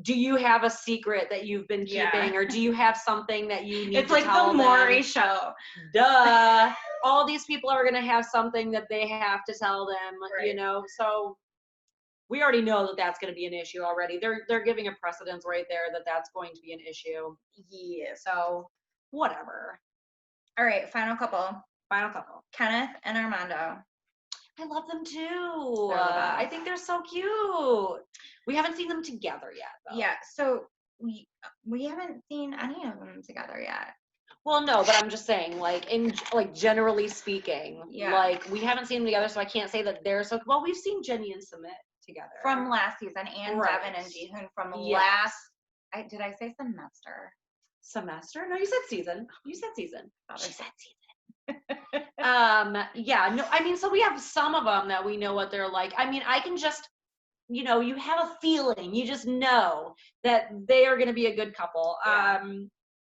Speaker 3: do you have a secret that you've been keeping, or do you have something that you need to tell them? It's like the Maury
Speaker 2: show.
Speaker 3: Duh. All these people are going to have something that they have to tell them, you know? So we already know that that's going to be an issue already. They're giving a precedence right there that that's going to be an issue. Yeah. So whatever.
Speaker 2: All right. Final couple. Kenneth and Armando.
Speaker 3: I love them too. I think they're so cute. We haven't seen them together yet, though.
Speaker 2: Yeah, so we haven't seen any of them together yet.
Speaker 3: Well, no, but I'm just saying, like, generally speaking, like, we haven't seen them together, so I can't say that they're so. Well, we've seen Jenny and Sumit together
Speaker 2: from last season, and Devin and Jihoon from last. Did I say semester?
Speaker 3: Semester? No, you said season. You said season.
Speaker 2: She said season.
Speaker 3: Yeah, no, I mean, so we have some of them that we know what they're like. I mean, I can just, you know, you have a feeling, you just know that they are going to be a good couple.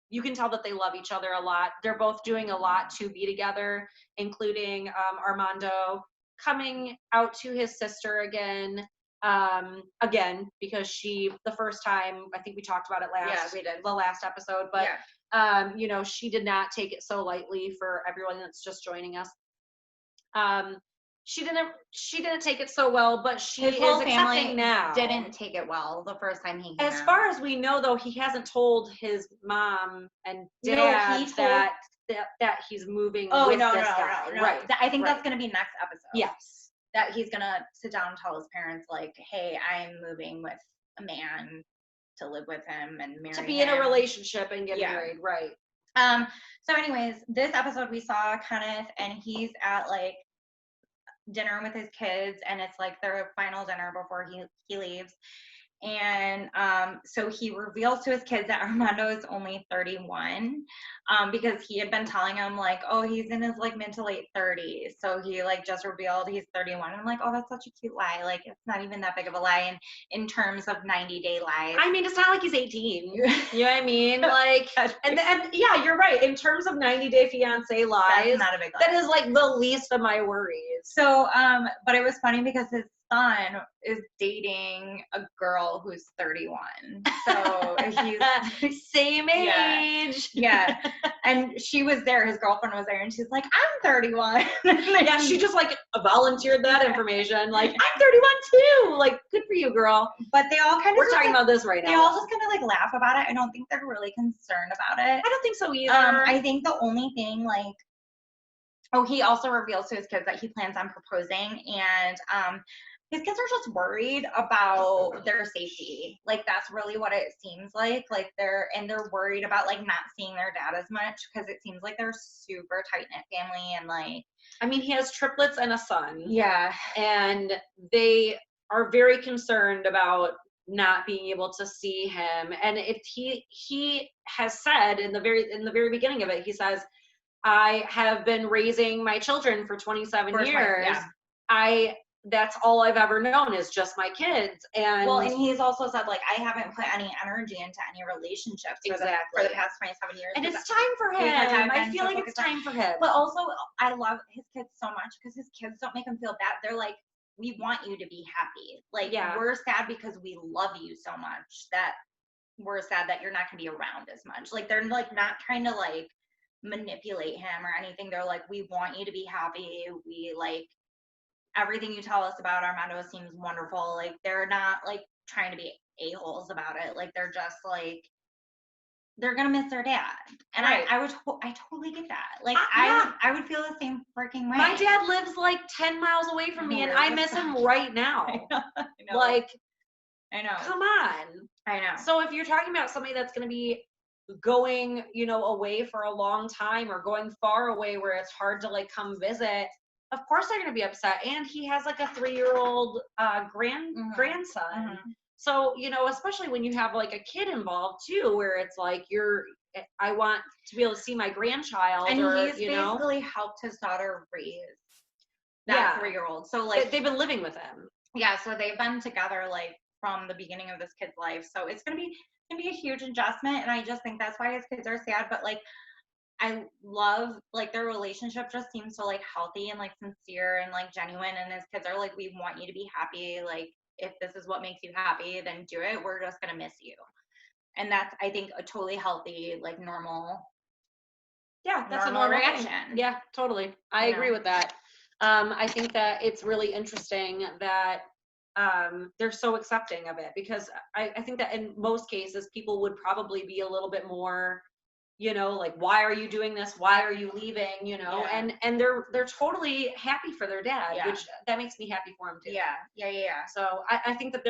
Speaker 3: You can tell that they love each other a lot. They're both doing a lot to be together, including Armando coming out to his sister again, because the first time, I think we talked about it the last episode, but you know, she did not take it so lightly. For everyone that's just joining us, she didn't take it so well, but his whole family now
Speaker 2: didn't take it well the first time he came
Speaker 3: as far as we know, though, he hasn't told his mom and dad that he's moving with this guy.
Speaker 2: Right. I think that's going to be next episode.
Speaker 3: Yes.
Speaker 2: that he's gonna sit down and tell his parents, like, hey, I'm moving with a man to live with him and marry
Speaker 3: to be in a
Speaker 2: him.
Speaker 3: relationship and get
Speaker 2: Yeah.
Speaker 3: married, right?
Speaker 2: So anyways, this episode we saw Kenneth, and he's at like dinner with his kids, and it's like their final dinner before he leaves. And so he reveals to his kids that Armando is only 31, because he had been telling him like, oh, he's in his like mid to late 30s. So he like just revealed he's 31. I'm like, oh, that's such a cute lie. Like, it's not even that big of a lie in terms of 90-day lies.
Speaker 3: I mean, it's not like he's 18. You know what I mean? Like, and yeah, you're right. In terms of 90-day fiance lies,
Speaker 2: that's not a big lie.
Speaker 3: That is like the least of my worries.
Speaker 2: So, but it was funny because his son is dating a girl who's 31. So he's
Speaker 3: same age.
Speaker 2: Yeah. And she was there, his girlfriend was there, and she's like, I'm 31.
Speaker 3: Yeah, she just like volunteered that information. Like, I'm 31 too. Like, good for you, girl.
Speaker 2: But they all kind of
Speaker 3: We're talking about this right now.
Speaker 2: They all just kind of like laugh about it. I don't think they're really concerned about it.
Speaker 3: I don't think so either.
Speaker 2: I think the only thing like, oh, he also reveals to his kids that he plans on proposing, and his kids are just worried about their safety. Like, that's really what it seems like. Like, they're worried about like not seeing their dad as much, because it seems like they're super tight-knit family, and like,
Speaker 3: I mean, he has triplets and a son.
Speaker 2: Yeah.
Speaker 3: And they are very concerned about not being able to see him. And if he has said in the very beginning of it, he says, I have been raising my children for 27 years.
Speaker 2: Yeah.
Speaker 3: That's all I've ever known is just my kids. And
Speaker 2: well, and he's also said like, I haven't put any energy into any relationships for the past 27 years.
Speaker 3: And it's time for him. I feel like it's time for him.
Speaker 2: But also, I love his kids so much because his kids don't make him feel bad. They're like, we want you to be happy. Like, we're sad because we love you so much that we're sad that you're not going to be around as much. Like, they're like not trying to like manipulate him or anything. They're like, we want you to be happy. We like everything you tell us about Armando seems wonderful. Like, they're not like trying to be a-holes about it. Like, they're just like, they're gonna miss their dad. And right. I totally get that. Like, I would feel the same freaking way.
Speaker 3: My dad lives like 10 miles away from me, and I miss him right now.
Speaker 2: I know.
Speaker 3: Like,
Speaker 2: I know.
Speaker 3: Come on.
Speaker 2: I know.
Speaker 3: So if you're talking about somebody that's gonna be going, away for a long time, or going far away where it's hard to like come visit, of course they're going to be upset. And he has like a 3-year-old grandson. Mm-hmm. So, especially when you have like a kid involved too, where it's like I want to be able to see my grandchild.
Speaker 2: And he's basically helped his daughter raise that 3-year-old. So like
Speaker 3: they've been living with him.
Speaker 2: Yeah. So they've been together like from the beginning of this kid's life. So it's going to be a huge adjustment. And I just think that's why his kids are sad. But like, I love like their relationship just seems so like healthy and like sincere and like genuine, and his kids are like, we want you to be happy. Like, if this is what makes you happy, then do it. We're just gonna miss you. And that's, I think, a totally healthy, like normal.
Speaker 3: Yeah, that's a normal
Speaker 2: reaction.
Speaker 3: Yeah, totally. I agree with that. I think that it's really interesting that they're so accepting of it, because I think that in most cases people would probably be a little bit more, like, why are you doing this? Why are you leaving? And they're totally happy for their dad, which that makes me happy for him too.
Speaker 2: Yeah.
Speaker 3: So I think that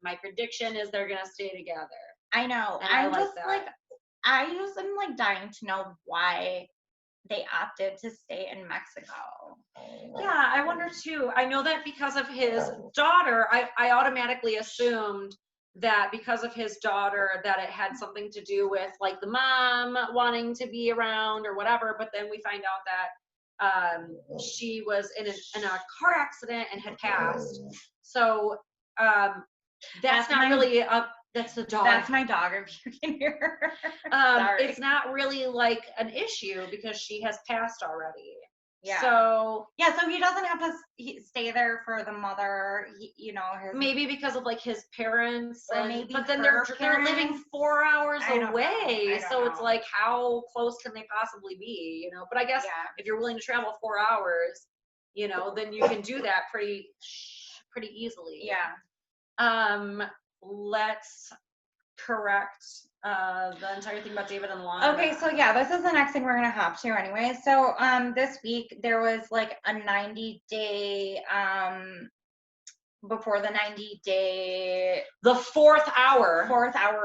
Speaker 3: my prediction is they're gonna stay together.
Speaker 2: I know. I just am like dying to know why they opted to stay in Mexico.
Speaker 3: Yeah, I wonder too. I know that because of his daughter, I automatically assumed that because of his daughter that it had something to do with like the mom wanting to be around or whatever, but then we find out that she was in a car accident and had passed. So that's not really that's the dog.
Speaker 2: That's my dog, if you can hear her. Sorry.
Speaker 3: It's not really like an issue because she has passed already.
Speaker 2: Yeah.
Speaker 3: So
Speaker 2: he doesn't have to stay there for the mother.
Speaker 3: Maybe because of like his parents, but then
Speaker 2: they're
Speaker 3: living 4 hours away. So it's
Speaker 2: know.
Speaker 3: like, how close can they possibly be? But I guess if you're willing to travel 4 hours, then you can do that pretty easily.
Speaker 2: Yeah.
Speaker 3: Let's correct the entire thing about David and Lana.
Speaker 2: Okay, so yeah, this is the next thing we're gonna hop to anyway. So this week there was like a 90-day before the 90-day
Speaker 3: the fourth hour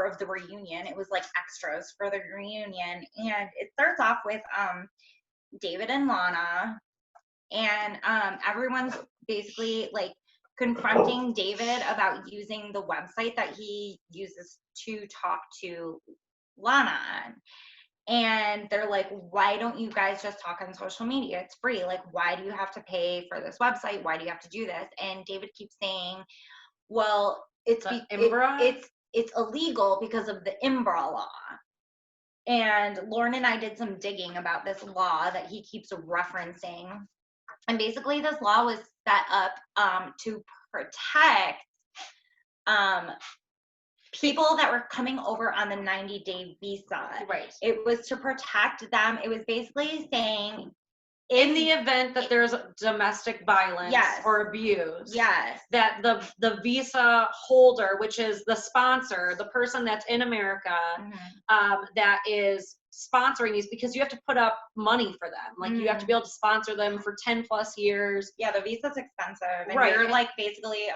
Speaker 2: of the reunion. It was like extras for the reunion, and it starts off with David and Lana, and everyone's basically like confronting David about using the website that he uses to talk to Lana on. And they're like, why don't you guys just talk on social media? It's free. Like, why do you have to pay for this website? Why do you have to do this? And David keeps saying, well, it's illegal because of the IMBRA law. And Lauren and I did some digging about this law that he keeps referencing. And basically this law was set up to protect people that were coming over on the 90-day visa.
Speaker 3: Right.
Speaker 2: It was to protect them. It was basically saying,
Speaker 3: in the event that there's domestic violence or abuse, that the visa holder, which is the sponsor, the person that's in America, that is sponsoring these, because you have to put up money for them. Like you have to be able to sponsor them for 10 plus years.
Speaker 2: Yeah, the visa's expensive. And you're like basically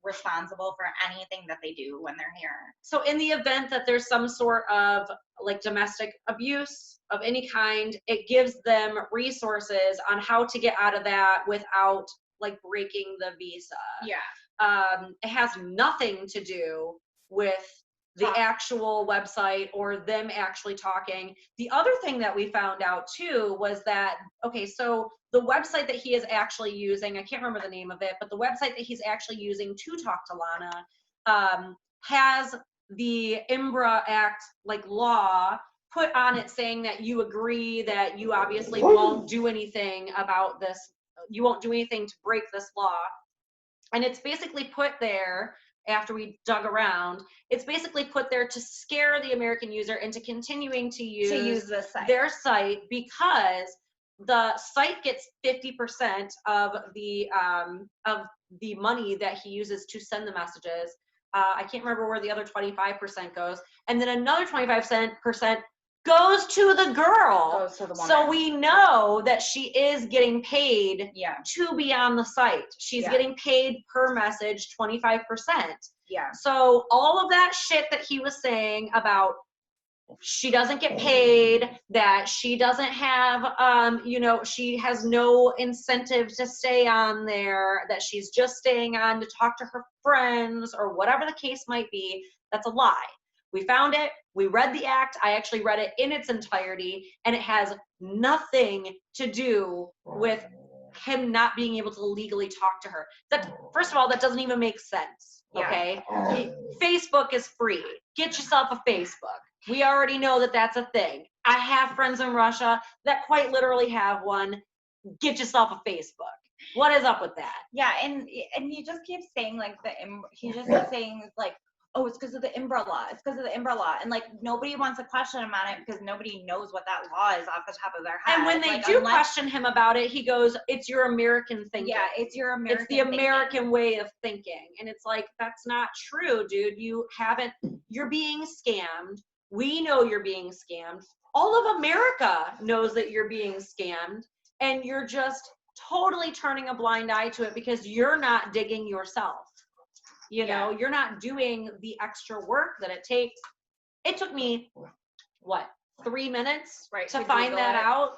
Speaker 2: responsible for anything that they do when they're here.
Speaker 3: So in the event that there's some sort of like domestic abuse of any kind, it gives them resources on how to get out of that without like breaking the visa.
Speaker 2: Yeah.
Speaker 3: It has nothing to do with the actual website or them actually talking. The other thing that we found out too was that, okay, so the website that he is actually using, I can't remember the name of it, but the website that he's actually using to talk to Lana has the IMBRA Act like law put on it, saying that you agree that you obviously won't do anything about this. You won't do anything to break this law. And it's basically put there, after we dug around, it's basically put there to scare the American user into continuing to use
Speaker 2: the site.
Speaker 3: Their site, because the site gets 50% of the money that he uses to send the messages. I can't remember where the other 25% goes. And then another 25% goes to the girl. So we know that she is getting paid to be on the site. She's getting paid per message 25%.
Speaker 2: Yeah.
Speaker 3: So all of that shit that he was saying about she doesn't get paid, that she doesn't have, she has no incentive to stay on there, that she's just staying on to talk to her friends or whatever the case might be, that's a lie. We found it. We read the act. I actually read it in its entirety, and it has nothing to do with him not being able to legally talk to her. That, first of all, that doesn't even make sense. Okay. Facebook is free. Get yourself a Facebook. We already know that that's a thing. I have friends in Russia that quite literally have one. Get yourself a Facebook. What is up with that?
Speaker 2: Yeah, and he just keeps saying like he just keeps saying like, oh, it's because of the IMBRA law. It's because of the IMBRA law. And like nobody wants to question him on it because nobody knows what that law is off the top of their head.
Speaker 3: And when they do question him about it, he goes, it's your American thinking.
Speaker 2: Yeah, it's your American
Speaker 3: It's the American way of thinking. And it's like, that's not true, dude. You're being scammed. We know you're being scammed. All of America knows that you're being scammed. And you're just totally turning a blind eye to it because you're not digging yourself. You know, you're not doing the extra work that it takes. It took me, 3 minutes to find that out?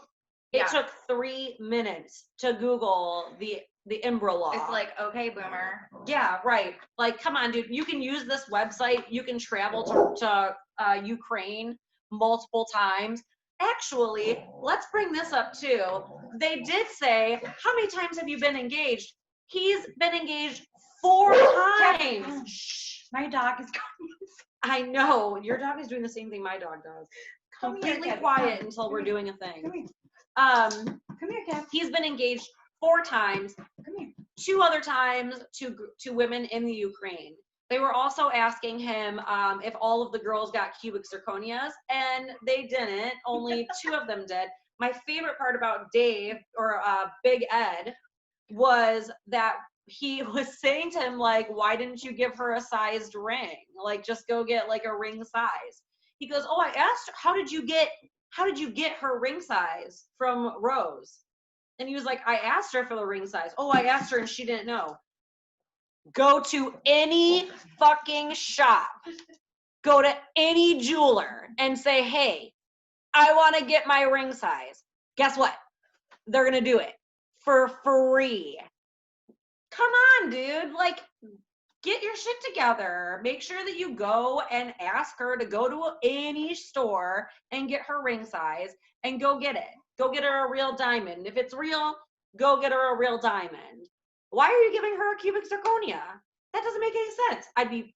Speaker 3: It took 3 minutes to Google the IMBRA law.
Speaker 2: It's like, okay, boomer.
Speaker 3: Yeah, right. Like, come on, dude. You can use this website. You can travel to Ukraine multiple times. Actually, let's bring this up too. They did say, how many times have you been engaged? He's been engaged 4 times.
Speaker 2: Shh, my dog is going.
Speaker 3: I know. Your dog is doing the same thing my dog does. Completely quiet until we're doing a thing.
Speaker 2: Come here. Come here, Kat.
Speaker 3: He's been engaged 4 times.
Speaker 2: Come here.
Speaker 3: 2 other times to women in the Ukraine. They were also asking him if all of the girls got cubic zirconias, and they didn't. Only 2 of them did. My favorite part about Dave, or Big Ed, was that he was saying to him, like, why didn't you give her a sized ring? Like, just go get like a ring size. He goes, oh, I asked her, how did you get her ring size from Rose? And he was like, I asked her for the ring size. Oh, I asked her and she didn't know. Go to any fucking shop. Go to any jeweler and say, hey, I want to get my ring size. Guess what? They're going to do it for free. Come on, dude. Like, get your shit together. Make sure that you go and ask her to go to any store and get her ring size and go get it. Go get her a real diamond. If it's real, go get her a real diamond. Why are you giving her a cubic zirconia? That doesn't make any sense. I'd be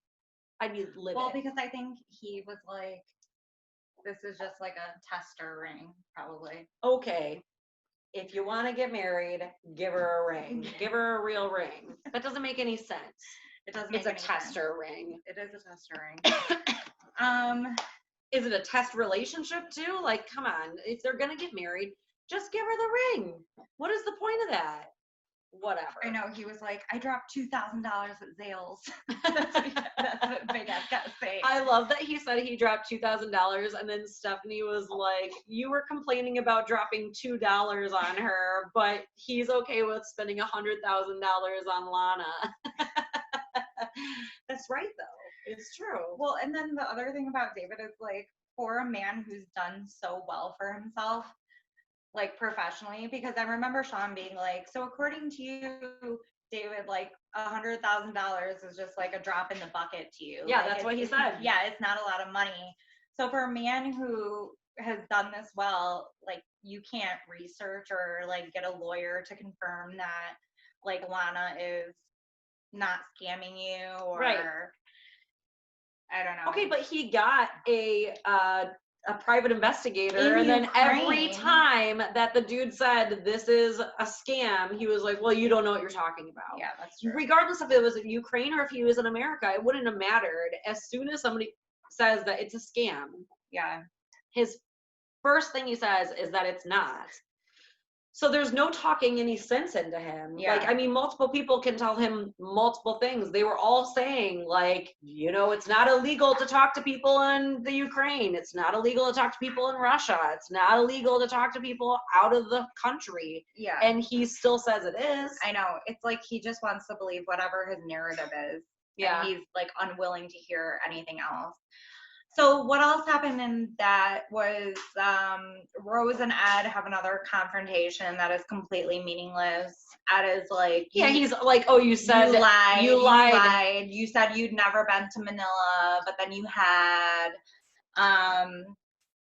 Speaker 3: livid.
Speaker 2: Well, because I think he was like, this is just like a tester ring, probably.
Speaker 3: Okay. If you want to get married, give her a ring. Give her a real ring. That doesn't make any sense.
Speaker 2: It doesn't.
Speaker 3: It's a tester ring.
Speaker 2: It is a tester ring.
Speaker 3: Is it a test relationship too? Like, come on. If they're gonna get married, just give her the ring. What is the point of that? Whatever.
Speaker 2: I know, he was like, I dropped $2,000 at Zales. That's what Big F got to say.
Speaker 3: I love that he said he dropped $2,000, and then Stephanie was like, you were complaining about dropping $2 on her, but he's okay with spending $100,000 on Lana. That's right, though. It's true.
Speaker 2: Well, and then the other thing about David is like, for a man who's done so well for himself, like professionally, because I remember Sean being like, so according to you, David, like $100,000 is just like a drop in the bucket to you.
Speaker 3: Yeah,
Speaker 2: like,
Speaker 3: that's what he said.
Speaker 2: Yeah, it's not a lot of money. So for a man who has done this well, like you can't research or like get a lawyer to confirm that like Lana is not scamming you or
Speaker 3: right.
Speaker 2: I don't know.
Speaker 3: Okay, but he got a private investigator, and then every time that the dude said this is a scam, he was like, well, you don't know what you're talking about.
Speaker 2: Yeah, that's true.
Speaker 3: Regardless if it was in Ukraine or if he was in America, it wouldn't have mattered. As soon as somebody says that it's a scam,
Speaker 2: yeah,
Speaker 3: his first thing he says is that it's not. So there's no talking any sense into him.
Speaker 2: Yeah.
Speaker 3: Like, I mean, multiple people can tell him multiple things. They were all saying, like, you know, it's not illegal to talk to people in the Ukraine. It's not illegal to talk to people in Russia. It's not illegal to talk to people out of the country.
Speaker 2: Yeah.
Speaker 3: And he still says it is.
Speaker 2: I know. It's like he just wants to believe whatever his narrative is.
Speaker 3: Yeah.
Speaker 2: And he's like unwilling to hear anything else. So what else happened in that was Rose and Ed have another confrontation that is completely meaninless. Ed is like,
Speaker 3: yeah, he's like, oh, you said
Speaker 2: you lied. You said you'd never been to Manila, but then you had.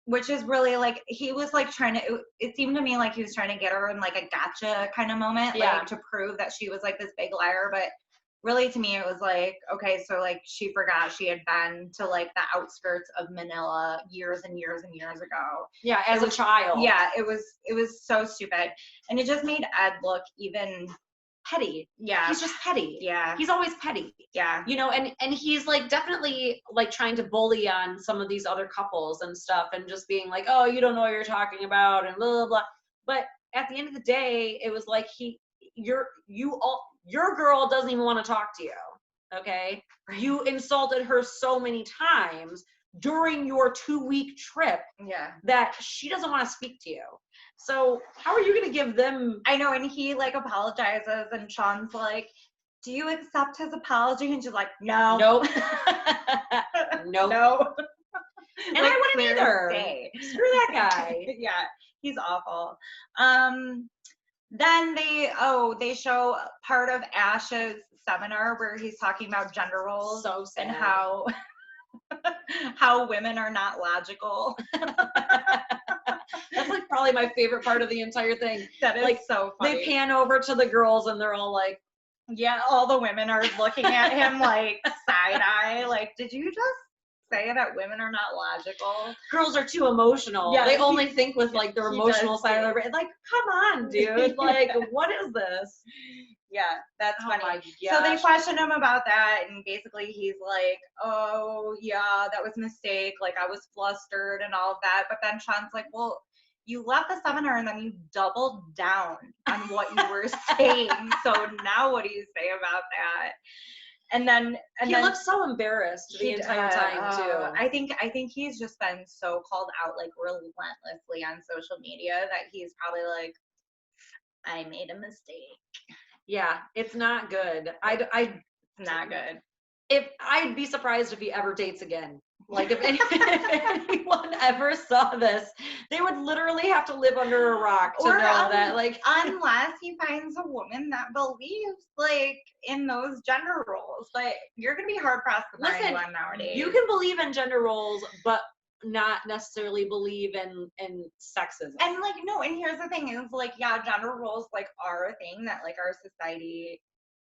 Speaker 2: Which is really like, he was like trying to, it seemed to me like he was trying to get her in like a gotcha kind of moment,
Speaker 3: yeah.
Speaker 2: like to prove that she was like this big liar, but really to me it was like, okay, so like she forgot she had been to like the outskirts of Manila years and years and years ago.
Speaker 3: Yeah, as a child.
Speaker 2: Yeah, it was so stupid. And it just made Ed look even
Speaker 3: petty.
Speaker 2: Yeah.
Speaker 3: He's just petty.
Speaker 2: Yeah.
Speaker 3: He's always petty.
Speaker 2: Yeah.
Speaker 3: You know, and he's like definitely like trying to bully on some of these other couples and stuff and just being like, oh, you don't know what you're talking about and blah, blah, blah. But at the end of the day, it was like your girl doesn't even want to talk to you. Okay. You insulted her so many times during your 2-week trip that she doesn't want to speak to you. So how are you going to give them?
Speaker 2: I know. And he like apologizes and Sean's like, do you accept his apology? And she's like, no.
Speaker 3: Nope. Nope.
Speaker 2: No.
Speaker 3: And like, I wouldn't either. Screw that guy.
Speaker 2: Yeah. He's awful. Then they show part of Ash's seminar where he's talking about gender roles
Speaker 3: so sad.
Speaker 2: And how women are not logical.
Speaker 3: That's like probably my favorite part of the entire thing.
Speaker 2: That is
Speaker 3: like,
Speaker 2: so funny.
Speaker 3: They pan over to the girls and they're all like,
Speaker 2: yeah, all the women are looking at him like side eye. Like, did you just say that women are not logical?
Speaker 3: Girls are too emotional. Yeah, they only think with like their emotional side of their brain. Like, come on, dude. Like, what is this?
Speaker 2: Yeah, that's funny.
Speaker 3: My
Speaker 2: so they question him about that, and basically he's like, oh, yeah, that was a mistake. Like, I was flustered and all of that. But then Sean's like, well, you left the seminar and then you doubled down on what you were saying. So now what do you say about that? And then
Speaker 3: he looks so embarrassed the
Speaker 2: he
Speaker 3: entire time too.
Speaker 2: I think he's just been so called out like relentlessly on social media that he's probably like, I made a mistake.
Speaker 3: Yeah, it's not good.
Speaker 2: Not good.
Speaker 3: If I'd be surprised if he ever dates again. Like if anyone ever saw this, they would literally have to live under a rock to know that. Like,
Speaker 2: unless he finds a woman that believes like in those gender roles, but you're gonna be hard pressed to find one nowadays.
Speaker 3: You can believe in gender roles, but not necessarily believe in sexism.
Speaker 2: And like no, and here's the thing is like yeah, gender roles like are a thing that like our society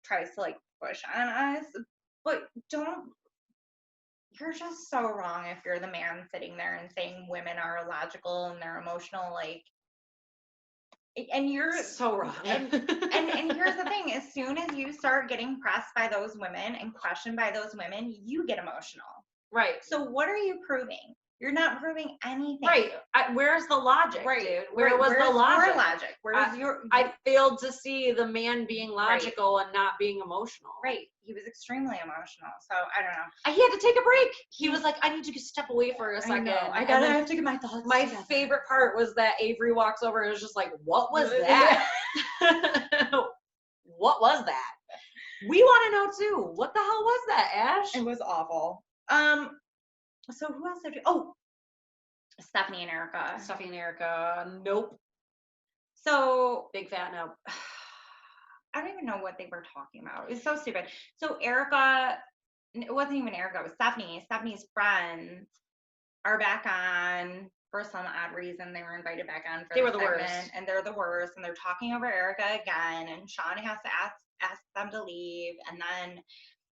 Speaker 2: tries to like push on us, but you're just so wrong if you're the man sitting there and saying women are illogical and they're emotional, like, and you're
Speaker 3: so wrong.
Speaker 2: And here's the thing: as soon as you start getting pressed by those women and questioned by those women, you get emotional.
Speaker 3: Right.
Speaker 2: So what are you proving? You're not proving anything.
Speaker 3: Right. Where's the logic,
Speaker 2: right.
Speaker 3: dude? Where's the logic?
Speaker 2: Your logic? Where's your?
Speaker 3: I failed to see the man being logical and not being emotional.
Speaker 2: Right. He was extremely emotional. So I don't know.
Speaker 3: He had to take a break. He was like, I need to step away for a second.
Speaker 2: I have to get my thoughts.
Speaker 3: My favorite part was that Avery walks over and is just like, what was that? What was that? We want to know too. What the hell was that, Ash?
Speaker 2: It was awful. So who else did Stephanie and Erica.
Speaker 3: Stephanie and Erica. Nope.
Speaker 2: So
Speaker 3: big fat no.
Speaker 2: I don't even know what they were talking about. It was so stupid. So Erica, it wasn't even Erica, it was Stephanie. Stephanie's friends are back on for some odd reason. They were invited back on for the segment, worst. And they're the worst. And they're talking over Erica again. And Sean has to ask them to leave. And then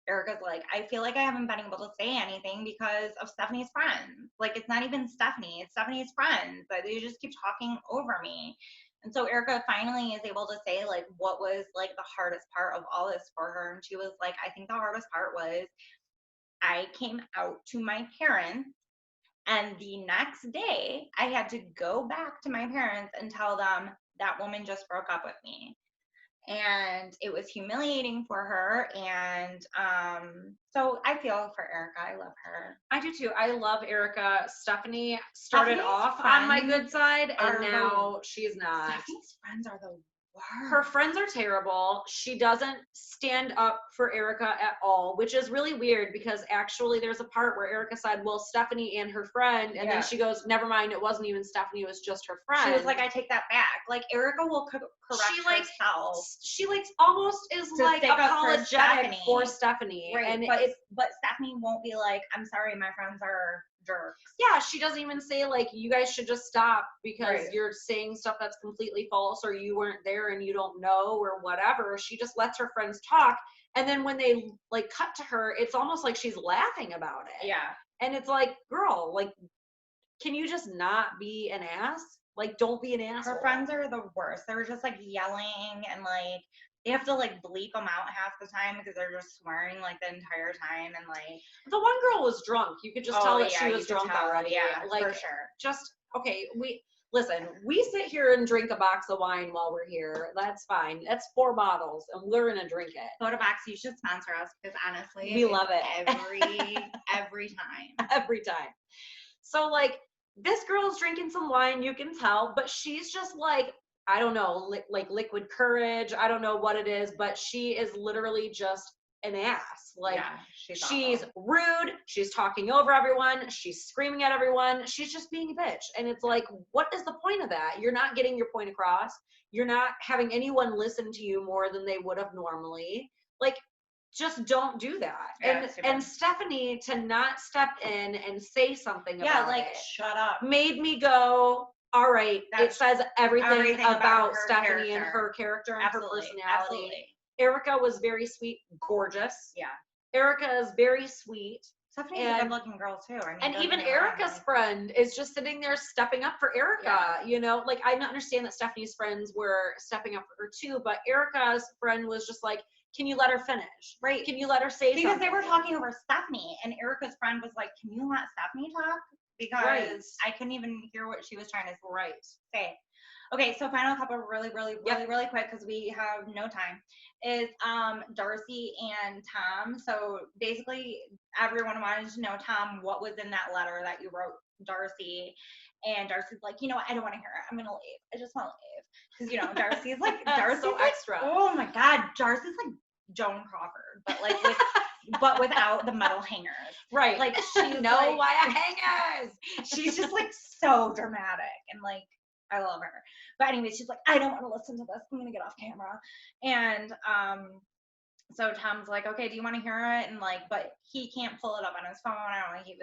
Speaker 2: Erica's like, I feel like I haven't been able to say anything because of Stephanie's friends. Like, it's not even Stephanie, it's Stephanie's friends. Like, they just keep talking over me. And so Erica finally is able to say, like, what was, like, the hardest part of all this for her. And she was like, I think the hardest part was I came out to my parents, and the next day I had to go back to my parents and tell them that woman just broke up with me. And it was humiliating for her. And so I feel for Erica. I love her.
Speaker 3: I do too. I love Erica. Stephanie started off on my good side, and now she's not.
Speaker 2: Stephanie's friends are the worst.
Speaker 3: Her friends are terrible. She doesn't stand up for Erica at all, which is really weird because actually there's a part where Erica said, well, Stephanie and her friend, and then she goes, never mind, it wasn't even Stephanie, it was just her friend.
Speaker 2: She was like, I take that back. Like, Erica will correct herself.
Speaker 3: She almost is like apologetic for Stephanie.
Speaker 2: Right,
Speaker 3: and
Speaker 2: but Stephanie won't be like, I'm sorry, my friends are jerks.
Speaker 3: Yeah, she doesn't even say like, you guys should just stop because you're saying stuff that's completely false, or you weren't there and you don't know, or whatever. She just lets her friends talk, and then when they like cut to her, it's almost like she's laughing about it.
Speaker 2: Yeah.
Speaker 3: And it's like, girl, like, can you just not be an ass? Like, don't be an asshole.
Speaker 2: Her friends are the worst. They were just like yelling, and like they have to like bleep them out half the time because they're just swearing like the entire time. And like
Speaker 3: the one girl was drunk. You could just tell that she was drunk already.
Speaker 2: Yeah,
Speaker 3: like,
Speaker 2: for sure.
Speaker 3: Just okay. We sit here and drink a box of wine while we're here. That's fine. That's 4 bottles, and we're gonna drink it.
Speaker 2: Soda Box, you should sponsor us because honestly,
Speaker 3: we love it
Speaker 2: every time.
Speaker 3: Every time. So like, this girl's drinking some wine, you can tell, but she's just like, I don't know, like liquid courage. I don't know what it is, but she is literally just an ass. Like, she's rude. She's talking over everyone. She's screaming at everyone. She's just being a bitch. And it's like, what is the point of that? You're not getting your point across. You're not having anyone listen to you more than they would have normally. Like, just don't do that.
Speaker 2: Yeah,
Speaker 3: and Stephanie to not step in and say something about
Speaker 2: like,
Speaker 3: it.
Speaker 2: Shut up.
Speaker 3: Made me go, all right, it says everything about Stephanie
Speaker 2: character.
Speaker 3: And her character and her personality.
Speaker 2: Absolutely.
Speaker 3: Erica was very sweet, gorgeous.
Speaker 2: Yeah.
Speaker 3: Erica is very sweet.
Speaker 2: Stephanie's a good-looking girl too. I mean,
Speaker 3: and even Erica's friend is just sitting there stepping up for Erica. You know, like, I understand that Stephanie's friends were stepping up for her too, but Erica's friend was just like, can you let her finish?
Speaker 2: Right.
Speaker 3: Can you let her say something?
Speaker 2: Because they were talking over Stephanie, and Erica's friend was like, can you let Stephanie talk? because
Speaker 3: Right.
Speaker 2: I couldn't even hear what she was trying to say. Okay, so final couple really quick because we have no time is Darcy and Tom. So basically everyone wanted to know, Tom, what was in that letter that you wrote Darcy, and Darcy's like, you know what, I don't want to hear it, I'm gonna leave, I just want to leave, because you know Darcy's like
Speaker 3: so extra.
Speaker 2: oh my god, Darcy's like Joan Crawford, but like but without the metal hangers.
Speaker 3: Right.
Speaker 2: Like she's
Speaker 3: no
Speaker 2: like,
Speaker 3: wire hangers.
Speaker 2: she's just like so dramatic, and like I love her. But anyway, she's like, I don't want to listen to this, I'm gonna get off camera. And so Tom's like, okay, do you want to hear it? And like, but he can't pull it up on his phone. I don't know. He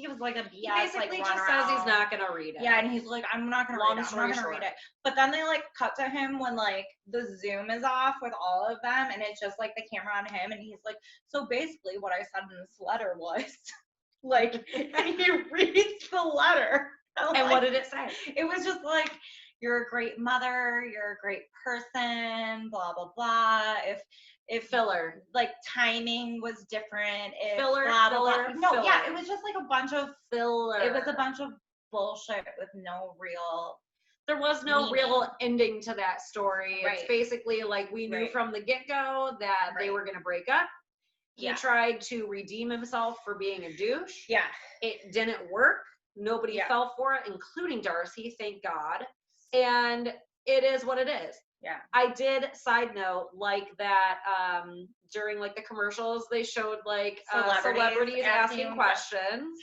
Speaker 2: was like a BS.
Speaker 3: He basically
Speaker 2: like,
Speaker 3: just says he's not gonna read it.
Speaker 2: Yeah, and he's like, I'm not gonna read it. I'm not gonna read it. But then they like cut to him when like the Zoom is off with all of them, and it's just like the camera on him, and he's like, so basically what I said in this letter was, like, and he reads the letter.
Speaker 3: And
Speaker 2: like,
Speaker 3: what did it say?
Speaker 2: It was just like, you're a great mother, you're a great person, blah blah blah. If
Speaker 3: Filler.
Speaker 2: Like timing was different. If
Speaker 3: Filler,
Speaker 2: blah, blah, blah.
Speaker 3: filler,
Speaker 2: No,
Speaker 3: filler.
Speaker 2: yeah, it was just like a bunch of
Speaker 3: Filler.
Speaker 2: It was a bunch of bullshit with no real.
Speaker 3: There was no
Speaker 2: meaning.
Speaker 3: real ending to that story.
Speaker 2: Right.
Speaker 3: It's basically like we knew from the get-go that they were going to break up. He tried to redeem himself for being a douche.
Speaker 2: Yeah.
Speaker 3: It didn't work. Nobody fell for it, including Darcy, thank God. And it is what it is.
Speaker 2: Yeah.
Speaker 3: I did, side note, like that during like the commercials, they showed like celebrities asking questions.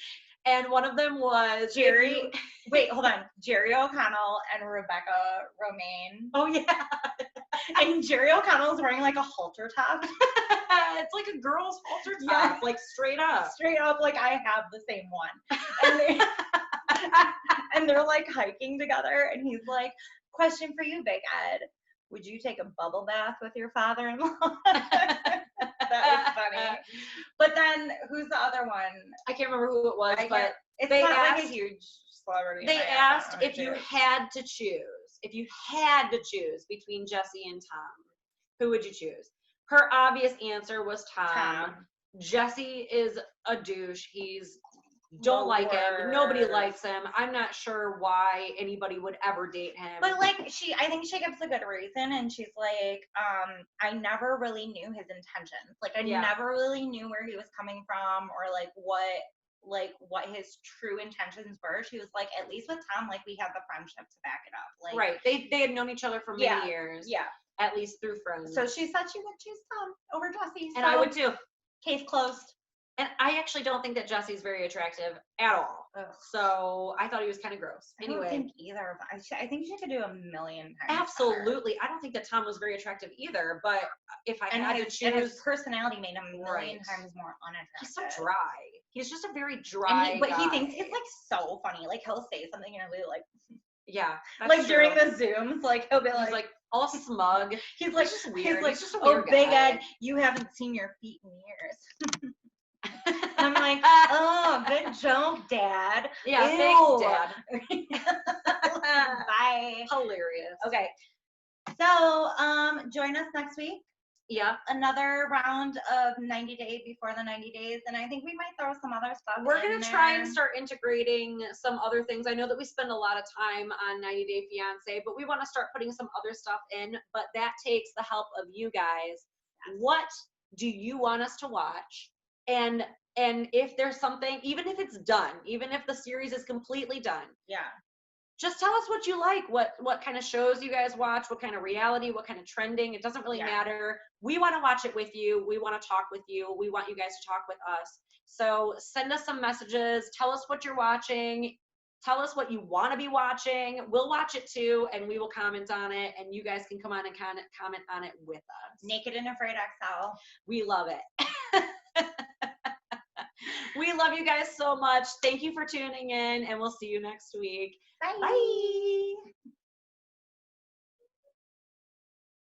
Speaker 3: And one of them was
Speaker 2: Jerry. Wait, hold on. Jerry O'Connell and Rebecca Romaine.
Speaker 3: Oh yeah.
Speaker 2: And Jerry O'Connell's wearing like a halter top.
Speaker 3: It's like a girl's halter top, like straight up.
Speaker 2: Straight up, like I have the same one. And, and they're like hiking together, and he's like, question for you, Big Ed. Would you take a bubble bath with your father-in-law? That was funny. But then, who's the other one?
Speaker 3: I can't remember who it was, but
Speaker 2: it's
Speaker 3: they
Speaker 2: not
Speaker 3: asked,
Speaker 2: like a huge celebrity.
Speaker 3: They asked if you had to choose between Jesse and Tom, who would you choose? Her obvious answer was Tom. Jesse is a douche. He's don't like him. Nobody likes him. I'm not sure why anybody would ever date him.
Speaker 2: But like I think she gives a good reason, and she's like, I never really knew his intentions. Like I never really knew where he was coming from, or like what his true intentions were. She was like, at least with Tom, like we had the friendship to back it up. Like
Speaker 3: right. They had known each other for many years.
Speaker 2: Yeah.
Speaker 3: At least through friends.
Speaker 2: So she said she would choose Tom over Jesse.
Speaker 3: And I would too.
Speaker 2: Case closed.
Speaker 3: And I actually don't think that Jesse's very attractive at all. Ugh. So I thought he was kind of gross. Anyway.
Speaker 2: I don't think either. I think she could do a million times.
Speaker 3: Absolutely. Better. I don't think that Tom was very attractive either. But if I had to choose.
Speaker 2: And his personality made him a million times more unattractive.
Speaker 3: He's so dry. He's just a very dry
Speaker 2: But
Speaker 3: guy.
Speaker 2: he thinks he's like so funny. Like he'll say something and he'll be like.
Speaker 3: Yeah.
Speaker 2: Like true. During the Zooms, like he'll be
Speaker 3: like all smug.
Speaker 2: He's like,
Speaker 3: just weird.
Speaker 2: He's like,
Speaker 3: just a weird
Speaker 2: Big
Speaker 3: guy.
Speaker 2: Ed, you haven't seen your feet in years. I'm like, oh, good joke, Dad.
Speaker 3: Yeah, thanks, Dad.
Speaker 2: Bye.
Speaker 3: Hilarious.
Speaker 2: Okay. So, join us next week.
Speaker 3: Yeah.
Speaker 2: Another round of 90 Day Before the 90 Days, and I think we might throw some other stuff.
Speaker 3: We're going to try and start integrating some other things. I know that we spend a lot of time on 90 Day Fiancé, but we want to start putting some other stuff in, but that takes the help of you guys. Yes. What do you want us to watch? And if there's something, even if it's done, even if the series is completely done.
Speaker 2: Yeah.
Speaker 3: Just tell us what you like, what kind of shows you guys watch, what kind of reality, what kind of trending. It doesn't really matter. We want to watch it with you. We want to talk with you. We want you guys to talk with us. So send us some messages. Tell us what you're watching. Tell us what you want to be watching. We'll watch it too, and we will comment on it, and you guys can come on and comment on it with us.
Speaker 2: Naked and Afraid XL.
Speaker 3: We love it. We love you guys so much. Thank you for tuning in, and we'll see you next week.
Speaker 2: Bye.
Speaker 3: Bye.